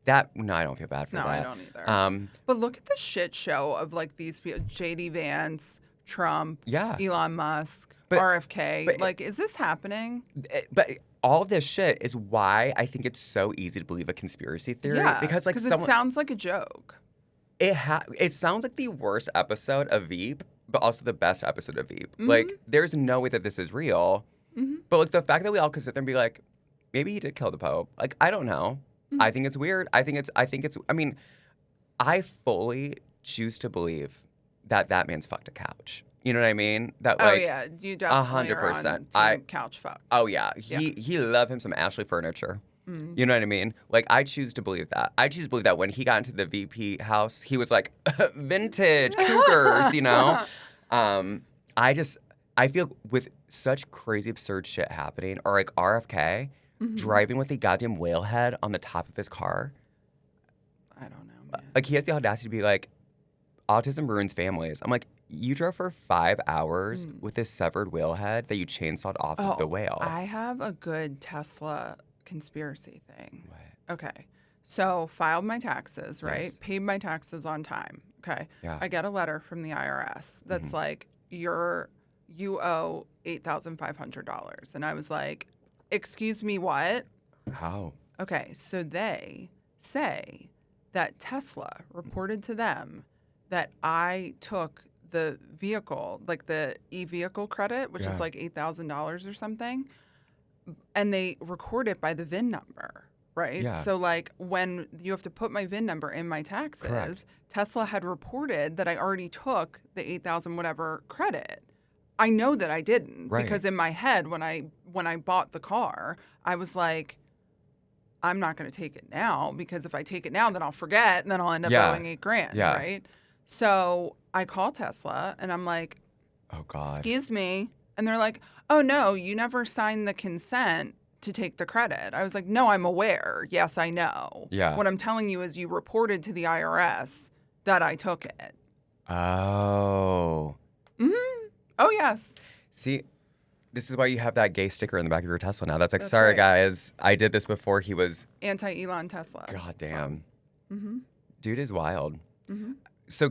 I don't feel bad for that. No, I don't either. But look at the shit show of like these people: J.D. Vance, Trump, Elon Musk, RFK. Like, is this happening? But all this shit is why I think it's so easy to believe a conspiracy theory. Yeah, because like it sounds like a joke. It sounds like the worst episode of Veep, but also the best episode of Veep. Like, there's no way that this is real. But like the fact that we all could sit there and be like, maybe he did kill the Pope. Like, I don't know. I think it's weird. I mean, I fully choose to believe that that man's fucked a couch. You know what I mean? That like, you definitely 100%. Are on couch fuck. Oh yeah, he loved him some Ashley furniture. You know what I mean? Like, I choose to believe that. I choose to believe that when he got into the VP house, he was like, vintage cougars, you know? I feel with such crazy absurd shit happening, or like RFK driving with a goddamn whale head on the top of his car. I don't know, man. Like, he has the audacity to be like, autism ruins families. I'm like, you drove for 5 hours with this severed whale head that you chainsawed off of the whale. I have a good Tesla conspiracy thing. What? Okay. So, filed my taxes, right? Yes. Paid my taxes on time. Okay. Yeah. I get a letter from the IRS that's like, you owe $8,500. And I was like, excuse me, what? How? Okay. So they say that Tesla reported to them that I took the vehicle, like the e-vehicle credit, which is like $8,000 or something, and they record it by the VIN number, right? Yeah. So like when you have to put my VIN number in my taxes, Correct. Tesla had reported that I already took the 8,000 whatever credit. I know that I didn't because in my head when I bought the car, I was like, I'm not going to take it now because if I take it now, then I'll forget and then I'll end up owing $8,000, right? So I call Tesla and I'm like, oh God, excuse me. And they're like, oh no, you never signed the consent to take the credit. I was like, no, I'm aware. Yes, I know. Yeah. What I'm telling you is you reported to the IRS that I took it. Oh. Mm-hmm. Oh, yes. See, this is why you have that gay sticker in the back of your Tesla now. That's like, That's sorry, right. guys. I did this before he was... Anti-Elon Tesla. God damn. Mm-hmm. Dude is wild. Mm-hmm. So,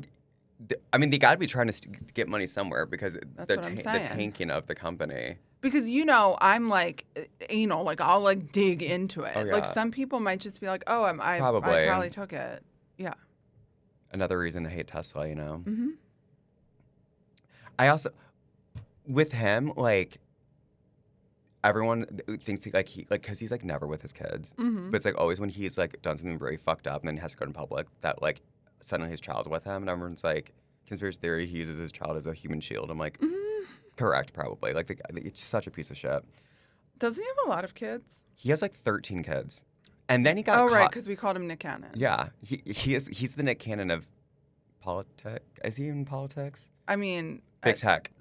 I mean, they got to be trying to get money somewhere because That's what I'm saying. the tanking of the company. Because, I'm like, like I'll like dig into it. Oh, yeah. Like some people might just be like, oh, I probably took it. Yeah. Another reason to hate Tesla, Mm-hmm. I also, with him, like, everyone thinks because he's like never with his kids. Mm-hmm. But it's like always when he's like done something really fucked up and then he has to go in public that like suddenly his child's with him and everyone's like, conspiracy theory, he uses his child as a human shield. I'm like, correct, probably. Like, it's such a piece of shit. Doesn't he have a lot of kids? He has like 13 kids. And then he got caught. Right, because we called him Nick Cannon. Yeah. He's the Nick Cannon of politics. Is he in politics? I mean... Big tech.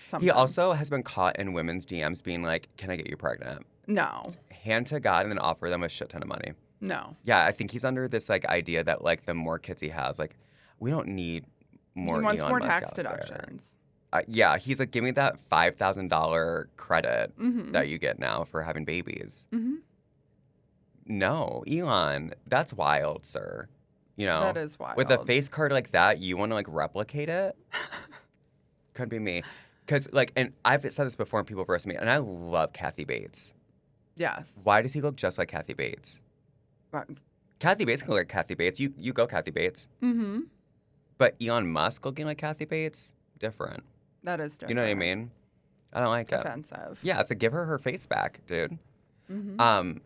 Something. He also has been caught in women's DMs being like, can I get you pregnant? No. Hand to God and then offer them a shit ton of money. No. Yeah, I think he's under this like idea that like the more kids he has, like we don't need more. He wants Elon more Musk tax out there. deductions. Yeah, he's like, give me that $5,000 credit Mm-hmm. that you get now for having babies. Mm-hmm. No, Elon, that's wild, sir. That is wild. With a face card like that, you want to like replicate it? Couldn't be me. Because like, and I've said this before and people have roasted me, and I love Kathy Bates. Yes. Why does he look just like Kathy Bates? But, Kathy Bates can look like Kathy Bates. You go Kathy Bates. mm-hmm. But Elon Musk looking like Kathy Bates, different. That is different. You know what I mean? I don't like it. Offensive. Yeah, it's like give her face back, dude. Mm-hmm.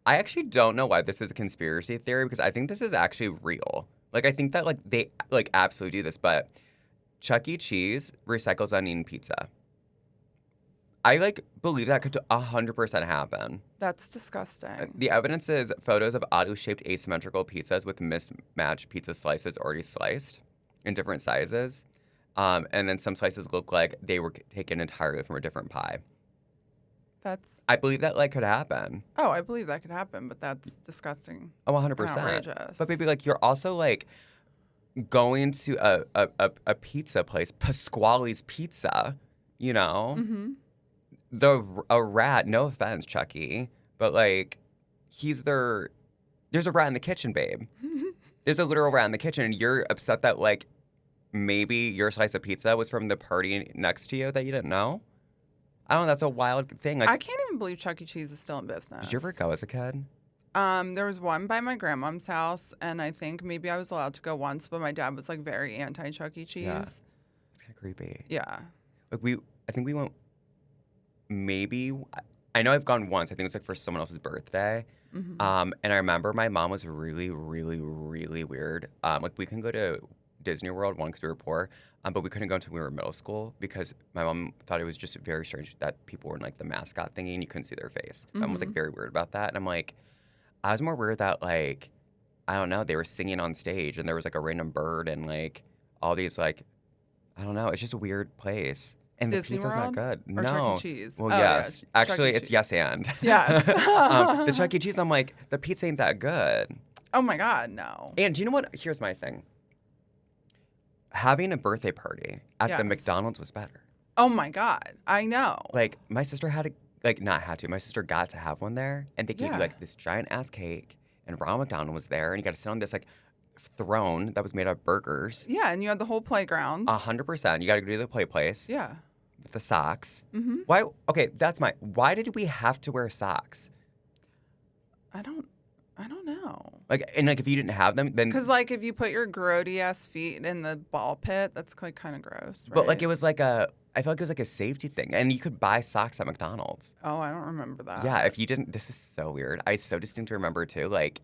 I actually don't know why this is a conspiracy theory because I think this is actually real. Like I think that like they like absolutely do this, but Chuck E. Cheese recycles uneaten pizza. I like believe that could 100% happen. That's disgusting. The evidence is photos of oddly-shaped asymmetrical pizzas with mismatched pizza slices already sliced in different sizes. And then some slices look like they were taken entirely from a different pie. I believe that like could happen. Oh, I believe that could happen, but that's disgusting. Oh, 100%. Outrageous. But maybe like you're also like going to a pizza place, Pasquale's Pizza, Mm-hmm. A rat, no offense, Chucky, but like there's a rat in the kitchen, babe. There's a literal rat in the kitchen, and you're upset that like maybe your slice of pizza was from the party next to you that you didn't know. I don't know. That's a wild thing. Like, I can't even believe Chuck E. Cheese is still in business. Did you ever go as a kid? There was one by my grandmom's house, and I think maybe I was allowed to go once, but my dad was like very anti Chuck E. Cheese. Yeah. It's kind of creepy. Yeah. Like I think we went. Maybe I know I've gone once. I think it was like for someone else's birthday. Mm-hmm. And I remember my mom was really, really, really weird. Like we couldn't go to Disney World, one, because we were poor, but we couldn't go until we were in middle school because my mom thought it was just very strange that people were in like the mascot thingy and you couldn't see their face. My mom was like very weird about that. And I'm like, I was more weird that like, I don't know, they were singing on stage and there was like a random bird and like all these like, I don't know, it's just a weird place. And Disney the pizza's World? not good. Or no. Chuck E. Cheese? Well, Oh, yes. yeah. Actually, Chuck E. it's Cheese. yes and. Yes. The Chuck E. Cheese, I'm like, the pizza ain't that good. Oh my God, no. And do you know what? Here's my thing. Having a birthday party at the Yes. McDonald's was better. Oh my God, I know. Like, my sister had to, like, not had to. My sister got to have one there, and they gave you, Yeah. like, this giant-ass cake, and Ronald McDonald was there, and you got to sit on this, like, throne that was made of burgers. Yeah, and you had the whole playground. 100%. You got to go to the play place. Yeah. With the socks. Mm-hmm. Why? Okay, why did we have to wear socks? I don't know. Like, and like if you didn't have them, then. Because like if you put your grody ass feet in the ball pit, that's like kind of gross. Right? But like it was like I felt like it was like a safety thing, and you could buy socks at McDonald's. Oh, I don't remember that. Yeah, if you didn't, this is so weird. I so distinctly remember too. Like,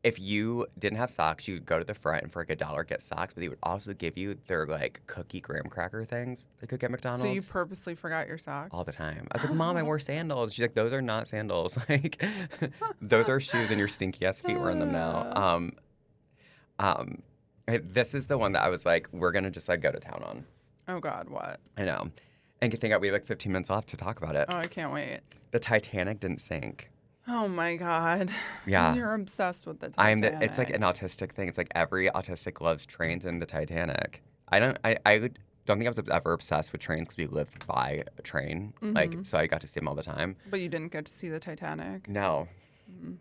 if you didn't have socks, you could go to the front and for like $1 get socks, but they would also give you their like cookie graham cracker things they could get at McDonald's. So you purposely forgot your socks? All the time. I was like, Mom, I wore sandals. She's like, those are not sandals. Like, those are shoes, and your stinky ass feet wearing them now. This is the one that I was like, we're gonna just like go to town on. Oh God, what? I know. And you think that we have like 15 minutes left to talk about it. Oh, I can't wait. The Titanic didn't sink. Oh my God. Yeah. You're obsessed with the Titanic. It's like an autistic thing. It's like every autistic loves trains and the Titanic. I don't think I was ever obsessed with trains because we lived by a train. Like, so I got to see them all the time. But you didn't get to see the Titanic? No.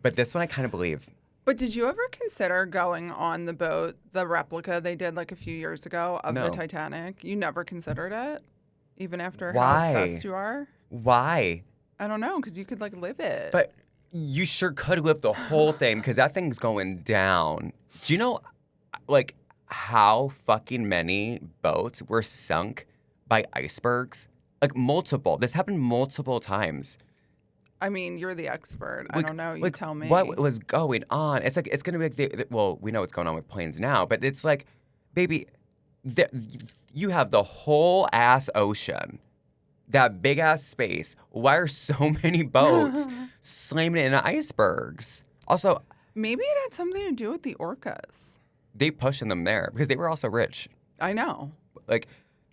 But this one I kind of believe. But did you ever consider going on the boat, the replica they did like a few years ago of the Titanic? You never considered it? Even after how obsessed you are? Why? I don't know, because you could like live it. But you sure could live the whole thing because that thing's going down. Do you know, like, how fucking many boats were sunk by icebergs? Like, multiple. This happened multiple times. I mean, you're the expert. I don't know. You tell me. What was going on? It's like, it's going to be like, well, we know what's going on with planes now, but it's like, baby, you have the whole ass ocean, that big ass space. Why are so many boats slamming into icebergs? Also, maybe it had something to do with the orcas. They pushing them there because they were also rich. I know. Like,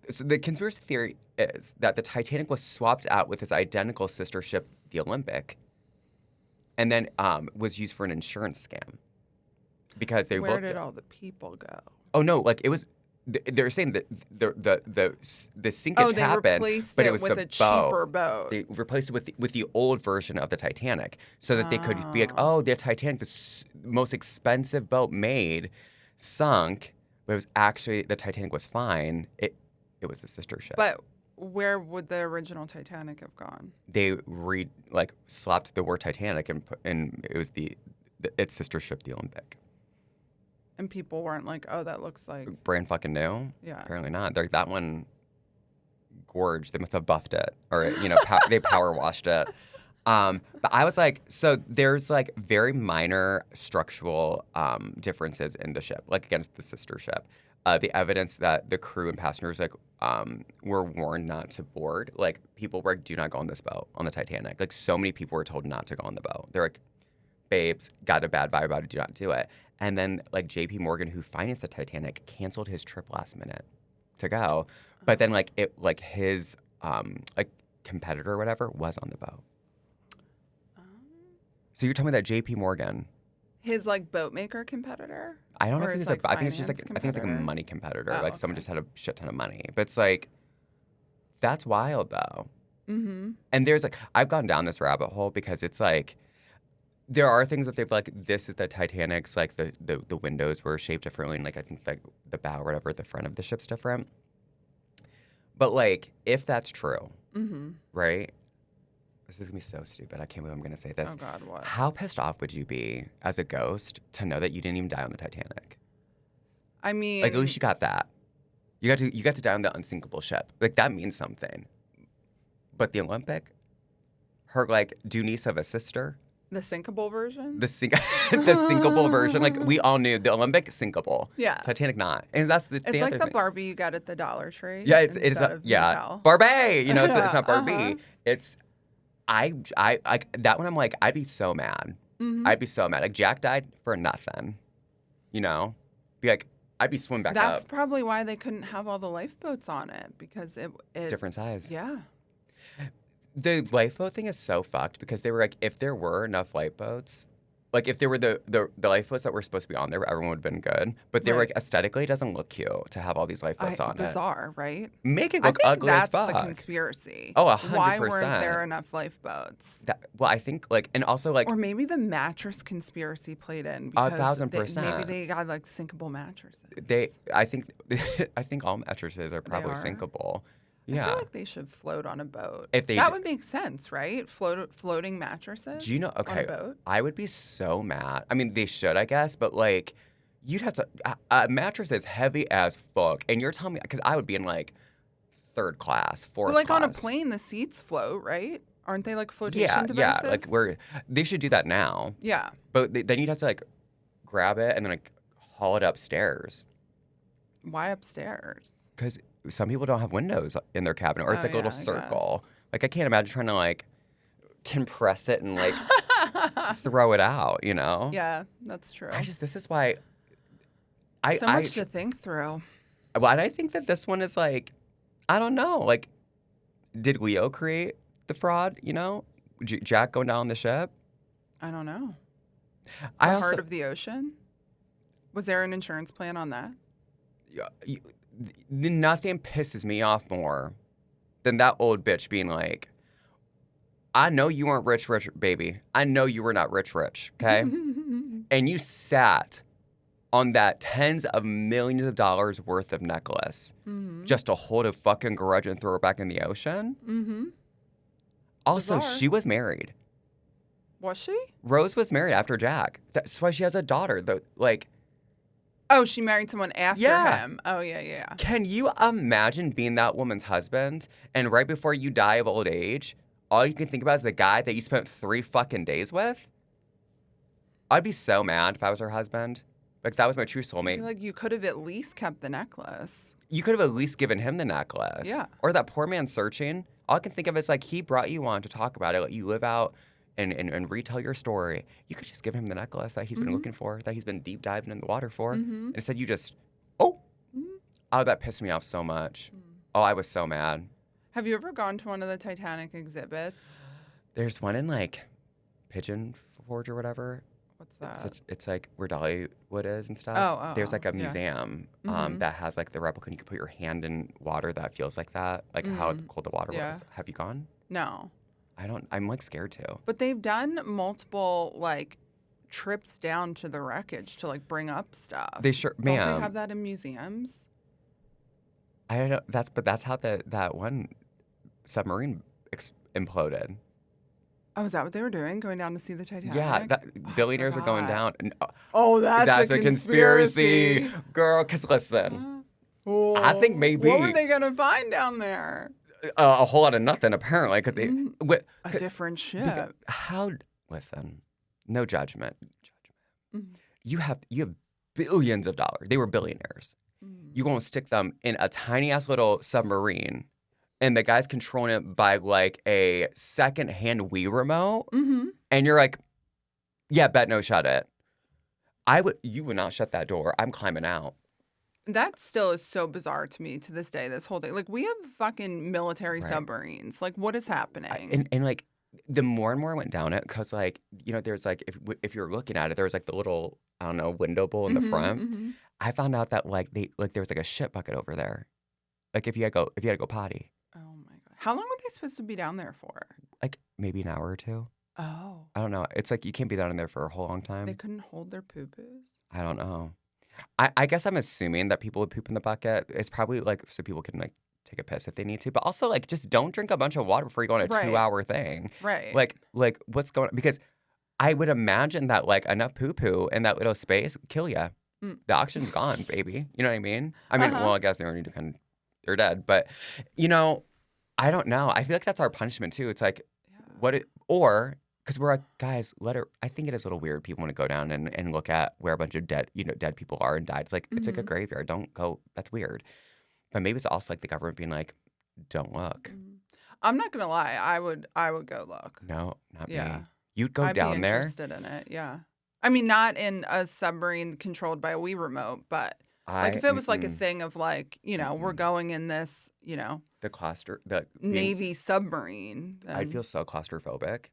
so the conspiracy theory is that the Titanic was swapped out with its identical sister ship, the Olympic, and then was used for an insurance scam because they Where did all the people go? Oh no, like it was. They're saying that the sinkage happened, but it was with the a cheaper boat. They replaced it with the old version of the Titanic, so that they could be like, oh, the Titanic, the most expensive boat made, sunk, but it was actually the Titanic was fine. It was the sister ship. But where would the original Titanic have gone? They slapped the word Titanic and it was its sister ship, the Olympic. And people weren't like, oh, that looks like brand fucking new. Yeah, apparently not. They're that one gorge. They must have buffed it, or they power washed it. But I was like, so there's like very minor structural differences in the ship, like against the sister ship. The evidence that the crew and passengers were warned not to board. Like people were like, do not go on this boat on the Titanic. Like so many people were told not to go on the boat. They're like, babes, got a bad vibe about it. Do not do it. And then like J.P. Morgan, who financed the Titanic, canceled his trip last minute to go. But then his competitor or whatever was on the boat. So you're telling me that J.P. Morgan, his like boat maker competitor? I don't know if he's like. I think it's just like. I think it's like a money competitor. Like someone just had a shit ton of money. But it's like, that's wild though. Mm-hmm. And there's like, I've gone down this rabbit hole because it's like, there are things that they've like. This is the Titanic's like the windows were shaped differently, and like I think like the bow or whatever, the front of the ship's different. But like, if that's true, right? This is gonna be so stupid. I can't believe I'm gonna say this. Oh God, what? How pissed off would you be as a ghost to know that you didn't even die on the Titanic? I mean, like at least you got that. You got to die on the unsinkable ship. Like that means something. But the Olympic, her like due niece of a sister. The sinkable version? The sinkable version. Like, we all knew the Olympic, sinkable. Yeah. Titanic, not. And that's it's like the Barbie you got at the Dollar Tree. Yeah, it's Barbie! You know, it's not Barbie. It's, I that one I'm like, I'd be so mad. Mm-hmm. I'd be so mad. Like, Jack died for nothing. You know? Be like, I'd be swimming back up. That's probably why they couldn't have all the lifeboats on it, because it different size. Yeah. The lifeboat thing is so fucked because they were like, if there were enough lifeboats, like if there were the lifeboats that were supposed to be on there, everyone would have been good. But they were like, aesthetically, it doesn't look cute to have all these lifeboats on it. Bizarre, right? Make it look ugly as fuck. That's the conspiracy. Oh, 100%. Why weren't there enough lifeboats? I think like, and also like, or maybe the mattress conspiracy played in. 1,000%. Maybe they got like sinkable mattresses. I think all mattresses are probably sinkable. Yeah. I feel like they should float on a boat. That would make sense, right? Floating mattresses. Do you know? Okay, on a boat? I would be so mad. I mean, they should, I guess, but like, you'd have to. A mattress is heavy as fuck, and you're telling me because I would be in like third class, fourth class. class. On a plane, the seats float, right? Aren't they like flotation devices? Yeah. Like they should do that now. Yeah. But then you'd have to like grab it and then like haul it upstairs. Why upstairs? Because some people don't have windows in their cabin, or it's like a little circle. Like I can't imagine trying to like compress it and like throw it out, you know? Yeah, that's true. This is why so much to think through. Well, and I think that this one is like, I don't know, like did Leo create the fraud? You know, Jack going down on the ship. I don't know. I The also heart of the ocean? Was there an insurance plan on that? nothing pisses me off more than that old bitch being like, I know you weren't rich, baby. I know you were not rich, okay? And you sat on that tens of millions of dollars worth of necklace just to hold a fucking grudge and throw it back in the ocean. Mm-hmm. Also, Bizarre. she was married. Was she? Rose was married after Jack. That's why she has a daughter. Oh, she married someone after him. Oh, yeah. Can you imagine being that woman's husband and right before you die of old age, all you can think about is the guy that you spent 3 fucking days with? I'd be so mad if I was her husband. Like, that was my true soulmate. I feel like you could have at least kept the necklace. You could have at least given him the necklace. Yeah. Or that poor man searching. All I can think of is like, he brought you on to talk about it, let you live out and retell your story. You could just give him the necklace that he's been looking for, that he's been deep diving in the water for. And instead you just, oh, that pissed me off so much. Oh, I was so mad. Have you ever gone to one of the Titanic exhibits? There's one in like Pigeon Forge or whatever. What's that? It's like where Dollywood is and stuff. Oh, There's like a yeah. museum that has like the replica, and you can put your hand in water that feels like that, like how cold the water was. Have you gone? No. I'm like scared to. But they've done multiple like trips down to the wreckage to like bring up stuff. They sure, Don't ma'am. they have that in museums? I don't know. That's how that one submarine imploded. Oh, is that what they were doing? Going down to see the Titanic? Yeah, billionaires were going down. And, oh, that's a conspiracy. Girl, because listen, I think maybe. What were they going to find down there? A whole lot of nothing, apparently. Cause they, a different ship. Listen, no judgment. You have billions of dollars. They were billionaires. You won't stick them in a tiny-ass little submarine, and the guy's controlling it by, like, a second-hand Wii remote, and you're like, yeah, bet no, shut it. You would not shut that door. I'm climbing out. That still is so bizarre to me to this day, this whole thing. Like, we have fucking military submarines. Like, what is happening? And like, the more and more I went down it, because, like, you know, there's, like, if you're looking at it, there was, like, the little, I don't know, window bowl in the front. I found out that, like, there was, like, a shit bucket over there. Like, if you had to go potty. Oh, my God. How long were they supposed to be down there for? Like, maybe an hour or two. Oh. I don't know. It's like you can't be down in there for a whole long time. They couldn't hold their poo-poos? I don't know. I guess I'm assuming that people would poop in the bucket. It's probably like so people can like take a piss if they need to, but also like just don't drink a bunch of water before you go on a 2-hour thing. Right. Like what's going on? Because I would imagine that like enough poo poo in that little space would kill you. The oxygen's gone, baby. You know what I mean? I mean, well, I guess they don't need to they're dead, but you know, I don't know. I feel like that's our punishment too. It's like because we're like, guys, I think it is a little weird. People want to go down and look at where a bunch of dead people are and died. It's like, it's like a graveyard. Don't go. That's weird. But maybe it's also like the government being like, don't look. I'm not going to lie. I would go look. No, not me. You'd go down there. I'd be interested in it, yeah. I mean, not in a submarine controlled by a Wii remote, but like if it was like a thing of like, you know, we're going in this, you know, the Navy submarine. Then I'd feel so claustrophobic.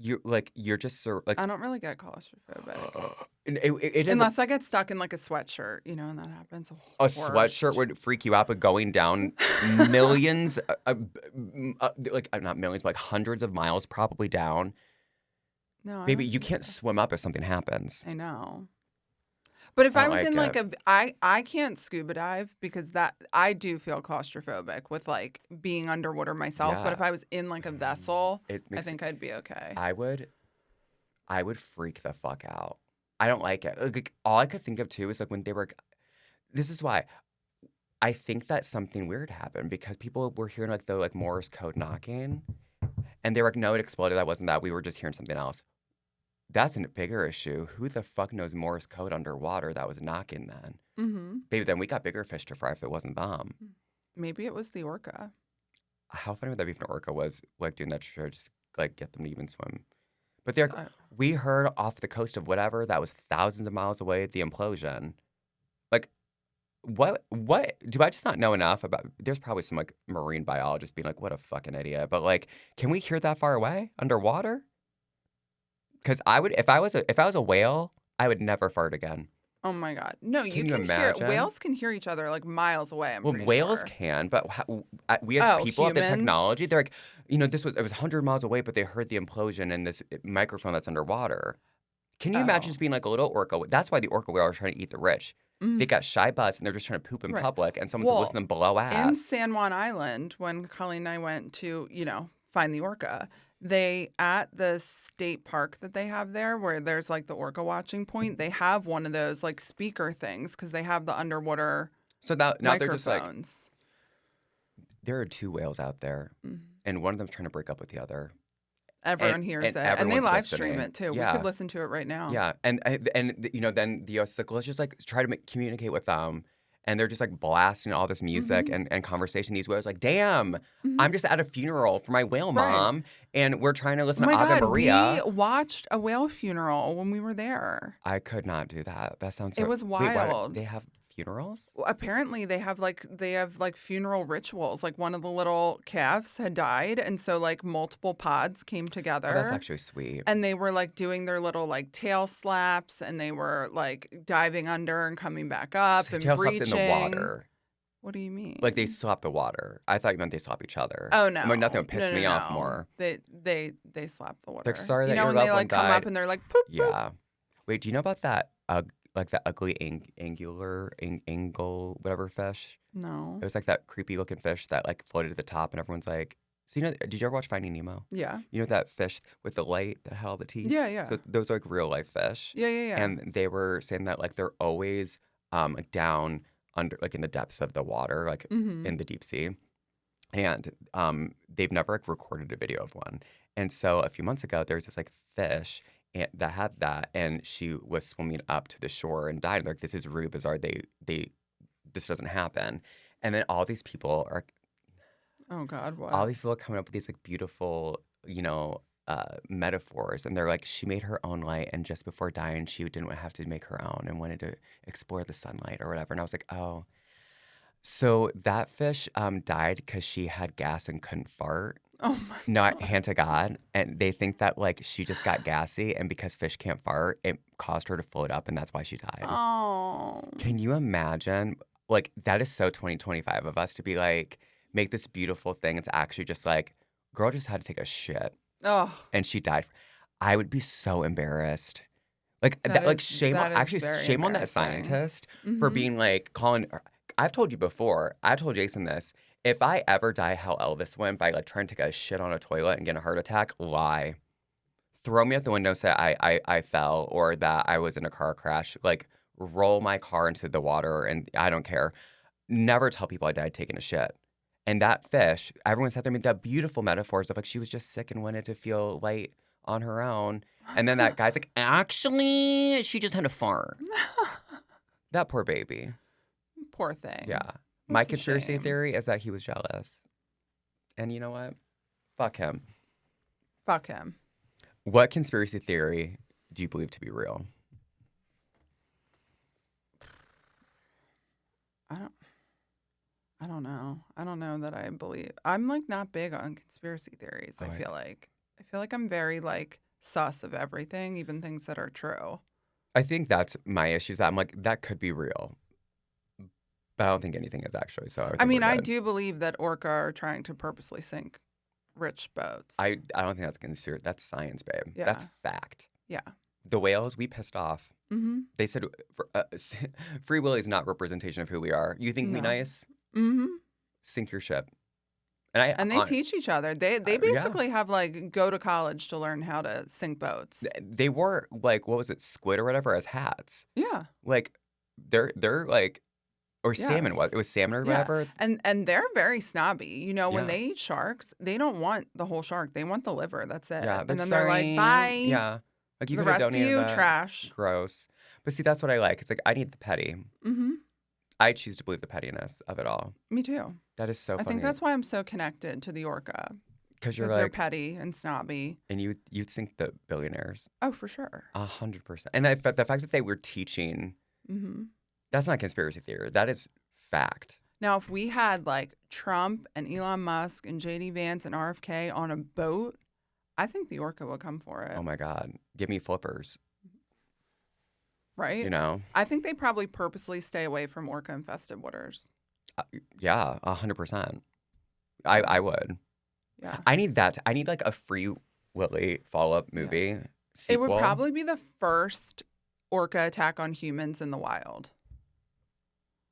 You're just so like. I don't really get claustrophobic. It unless I get stuck in like a sweatshirt, you know, and that happens. A sweatshirt would freak you out, but going down millions, like not millions, but like hundreds of miles probably down. No, maybe you can't swim up if something happens. I know. But if I was in like I can't scuba dive because that I do feel claustrophobic with like being underwater myself. Yeah. But if I was in like a vessel, I think I'd be okay. I would freak the fuck out. I don't like it. Like, all I could think of too is like when they were. This is why I think that something weird happened because people were hearing like the like Morse code knocking, and they were like, no, it exploded. That wasn't that. We were just hearing something else. That's a bigger issue. Who the fuck knows Morse code underwater that was knocking then? Baby, then we got bigger fish to fry if it wasn't them. Maybe it was the orca. How funny would that be if an orca was like doing that to just like get them to even swim? But we heard off the coast of whatever that was thousands of miles away the implosion. Like, What do I just not know enough about? There's probably some like marine biologists being like, "What a fucking idiot!" But like, can we hear that far away underwater? Because I would, if I was a whale, I would never fart again. Oh my God. No, you Can you can hear imagine? whales can hear each other like miles away, I'm Well, pretty whales sure. can, but we as Oh, people have the humans? technology. They're like, it was 100 miles away, but they heard the implosion in this microphone that's underwater. Can you imagine Oh. just being like a little orca? That's why the orca whale are trying to eat the rich. They Mm, got shy butts and they're just trying to poop in right. public, and someone's listening Well, to them blow in ass. San Juan Island, when Colleen and I went to, find the orca, they at the state park that they have there, where there's like the orca watching point, they have one of those like speaker things because they have the underwater So now they're just like, microphones. there are two whales out there, Mhm. and one of them's trying to break up with the other, Everyone hears and it, and they everyone's live stream listening. it too. We could Yeah, listen to it right now. yeah, then the US like, let's just like try to communicate with them, and they're just like blasting all this music Hmm. and conversation. These whales like, damn, Hmm. I'm just at a funeral for my whale Right. mom, and we're trying to Oh listen to my Ave God, we Maria. watched a whale funeral when we were there. I could not do that. That sounds It so. was Wait, what? wild. They have funerals? Well, apparently they have funeral rituals. Like one of the little calves had died, and so like multiple pods came Oh, that's together, actually sweet. and they were like doing their little like tail slaps, and they were like diving under and coming back up and Tail slaps in the breaching. water. What do you Like they mean? slap the water. I thought you meant they slap each other. Oh I mean, nothing no, would no, piss no, me off no. more. They slap the Like, water. sorry that your When loved they one like come up died. and they're like poop poop. Yeah. Wait, do you know about that? Like that ugly angle whatever fish? No. It was like that creepy looking fish that like floated to the top, and everyone's like, so did you ever watch Finding Nemo? Yeah. You know that fish with the light that had all the teeth? Yeah. Yeah. So those are like real life fish. Yeah. Yeah. Yeah. And they were saying that like they're always like down under like in the depths of the water, like Mm-hmm. in the deep sea. And they've never like recorded a video of one. And so a few months ago, there was this like fish that had that, and she was swimming up to the shore and died. They're like, this is really bizarre. This doesn't happen. And then Oh God, all what? these people are coming up with these like beautiful, metaphors, and they're like, she made her own light, and just before dying, she didn't have to make her own and wanted to explore the sunlight or whatever. And I was like, oh, so that fish died because she had gas and couldn't fart. Oh my Not God. hand to God, and they think that like she just got gassy, and because fish can't fart, it caused her to float up, and that's why she died. Oh. Can you imagine? Like that is so 2025 of us to be like make this beautiful thing. It's actually just like girl just had to take a shit Oh. and she died. I would be so embarrassed. Like That like is shame on that is actually very shame on that embarrassing. scientist for Mm-hmm. being like calling. I've told you before. I told Jason this. If I ever die how Elvis went by like trying to take a shit on a toilet and get a heart attack, lie. Throw me out the window, say I fell or that I was in a car crash. Like roll my car into the water and I don't care. Never tell people I died taking a shit. And that fish, everyone sat there made that beautiful metaphors of like she was just sick and wanted to feel light on her own. And then that guy's like, actually, she just had a fart. That poor baby. Poor thing. Yeah. My That's a conspiracy shame. theory is that he was jealous. And you know what? Fuck him. Fuck him. What conspiracy theory do you believe to be real? I don't. I don't know. I don't know that I believe. I'm like not big on conspiracy theories. Oh, I feel like. I feel like I'm very like sus of everything, even things that are true. I think that's my issue. Is that I'm like, that could be real. But I don't think anything is actually. So I I think mean, we're I good. do believe that orca are trying to purposely sink rich boats. I don't think that's considered. That's science, babe. Yeah. That's fact. Yeah. The whales, we pissed off. Mm-hmm. They said free will is not representation of who we are. You think we No. nice? Mm-hmm. Sink your ship. And And they teach each other. They yeah. basically have like go to college to learn how to sink boats. They wore like what was it, squid or whatever as hats. Yeah. Like they're like or salmon Yes. it was salmon or Yeah. whatever. And they're very snobby. You know, when Yeah. they eat sharks, they don't want the whole shark. They want the liver. That's it. Yeah, And then sorry. they're like, bye. Yeah, like you The could have rest of donated you, that. trash. Gross. But see, that's what I like. It's like I need the petty. Mm-hmm. I choose to believe the pettiness of it all. Me too. That is so I funny. think that's why I'm so connected to the orca. because you're Because they're like, petty and snobby. and you'd think the billionaires. Oh, for sure. 100%. And the fact that they were teaching Mm-hmm. That's not conspiracy theory. That is fact. Now, if we had like Trump and Elon Musk and JD Vance and RFK on a boat, I think the orca will come for it. Oh my God. Give me flippers. Right? You know? I think they probably purposely stay away from orca-infested waters. Yeah, 100%. I would. Yeah. I need that. I need like a Free Willy follow-up movie sequel. It would probably be the first orca attack on humans in the wild.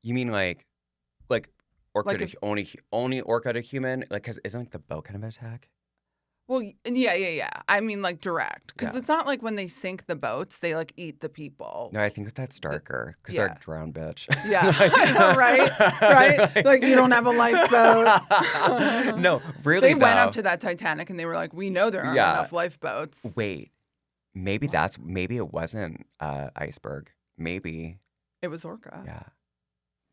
You mean like orca Like to if- only orca to human? Like, because isn't like the boat kind of an attack? Well, yeah. I mean, like direct, because Yeah. it's not like when they sink the boats, they like eat the people. No, I think that's darker because they're a drowned bitch. Yeah, I know, right? Like you don't have a lifeboat. No, really. They went though. up to that Titanic and they were like, "We know there aren't Yeah. enough lifeboats." Wait, maybe it wasn't iceberg. Maybe It was orca. yeah.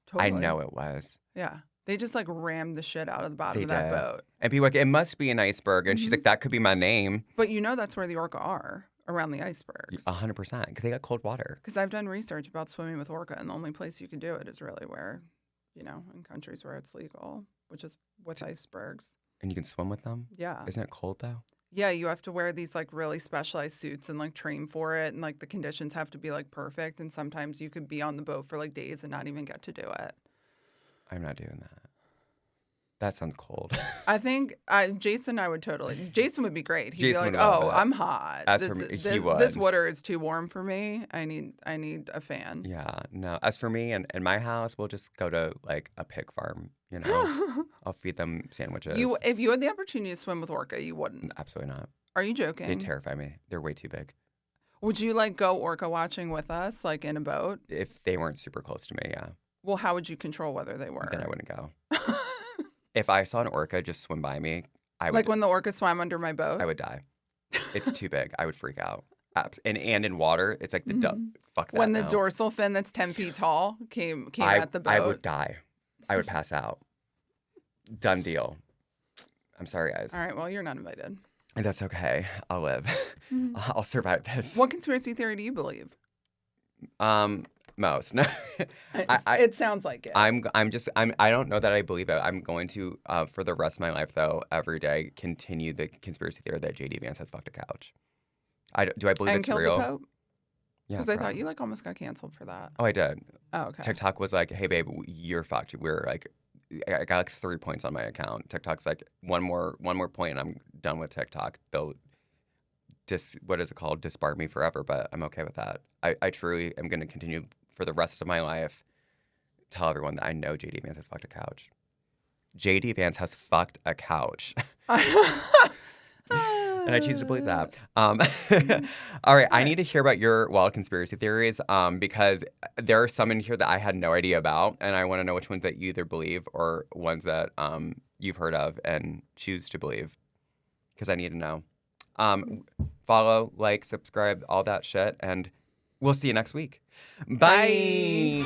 Totally. I know it was. Yeah, they just like rammed the shit out of the bottom They of that did. boat. And people were like, it must be an iceberg, and she's like, that could be my name. But you know that's where the orca are, around the icebergs. 100%, because they got cold water. Because I've done research about swimming with orca, and the only place you can do it is really where, in countries where it's legal, which is with icebergs. And you can swim with them. Yeah. Isn't it cold though? Yeah, you have to wear these like really specialized suits and like train for it, and like the conditions have to be like perfect. And sometimes you could be on the boat for like days and not even get to do it. I'm not doing that. That sounds cold. I think Jason would be great. He'd Jason be would like, love "Oh, it. I'm hot. As for me, he would. This water is too warm for me. I need a fan." Yeah, no. As for me and my house, we'll just go to like a pig farm. I'll feed them sandwiches. If you had the opportunity to swim with orca, you wouldn't. Absolutely not. Are you joking? They terrify me. They're way too big. Would you like go orca watching with us, like in a boat? If they weren't super close to me, yeah. Well, how would you control whether they were? Then I wouldn't go. If I saw an orca just swim by me, I would. Like when the orca swam under my boat? I would die. It's too big. I would freak out. And in water, it's like fuck that. When the now. dorsal fin that's 10 feet tall came at the boat. I would die. I would pass out. Done deal. I'm sorry, guys. All right, well, you're not invited. That's okay. I'll live. I'll survive this. What conspiracy theory do you believe? Most. No. It sounds like it. I don't know that I believe it. I'm going to, for the rest of my life, though, every day, continue the conspiracy theory that JD Vance has fucked a couch. Do I believe and it's killed real? the Pope? Yeah. Because I thought you like almost got canceled for that. Oh, I did. Oh, okay. TikTok was like, hey, babe, you're fucked. We're like, I got like 3 points on my account. TikTok's like, one more point and I'm done with TikTok. They'll what is it called? Disbar me forever, but I'm okay with that. I truly am going to continue for the rest of my life, tell everyone that I know JD Vance has fucked a couch. JD Vance has fucked a couch. And I choose to believe that. All right, I need to hear about your wild conspiracy theories because there are some in here that I had no idea about, and I want to know which ones that you either believe or ones that you've heard of and choose to believe because I need to know. Follow, like, subscribe, all that shit, and we'll see you next week. Bye.